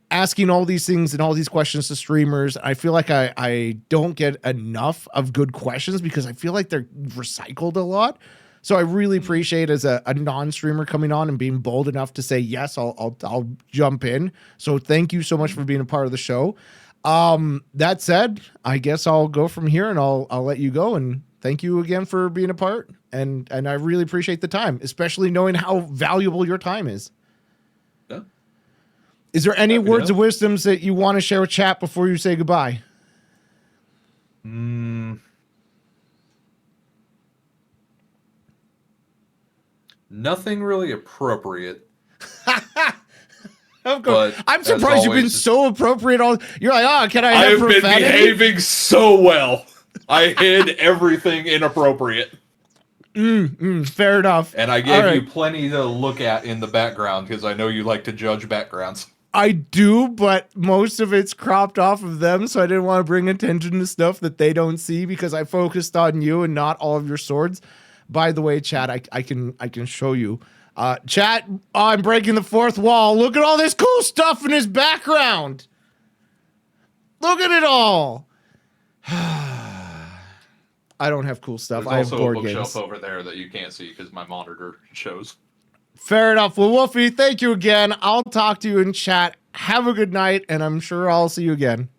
asking all these things and all these questions to streamers. I feel like I don't get enough of good questions because I feel like they're recycled a lot. So I really appreciate as a non-streamer coming on and being bold enough to say, yes, I'll jump in. So thank you so much for being a part of the show. That said, I guess I'll go from here and I'll let you go. And thank you again for being a part. And I really appreciate the time, especially knowing how valuable your time is. Yeah. Is there any Happy words to. of wisdoms that you want to share with chat before you say goodbye? Nothing really appropriate. Of course. But I'm as surprised you've been always, so appropriate. You're like, oh, can I have I've been profanity? behaving so well. I hid everything inappropriate. Fair enough. And I gave All you right. plenty to look at in the background because I know you like to judge backgrounds. I do, but most of it's cropped off of them, so I didn't want to bring attention to stuff that they don't see because I focused on you and not all of your swords. By the way, chat, I can show you. Chat, I'm breaking the fourth wall. Look at all this cool stuff in his background. Look at it all. I don't have cool stuff. There's I have also a board bookshelf games. over there that you can't see because my monitor shows. Fair enough. Well, Wolfie, thank you again. I'll talk to you in chat. Have a good night, and I'm sure I'll see you again.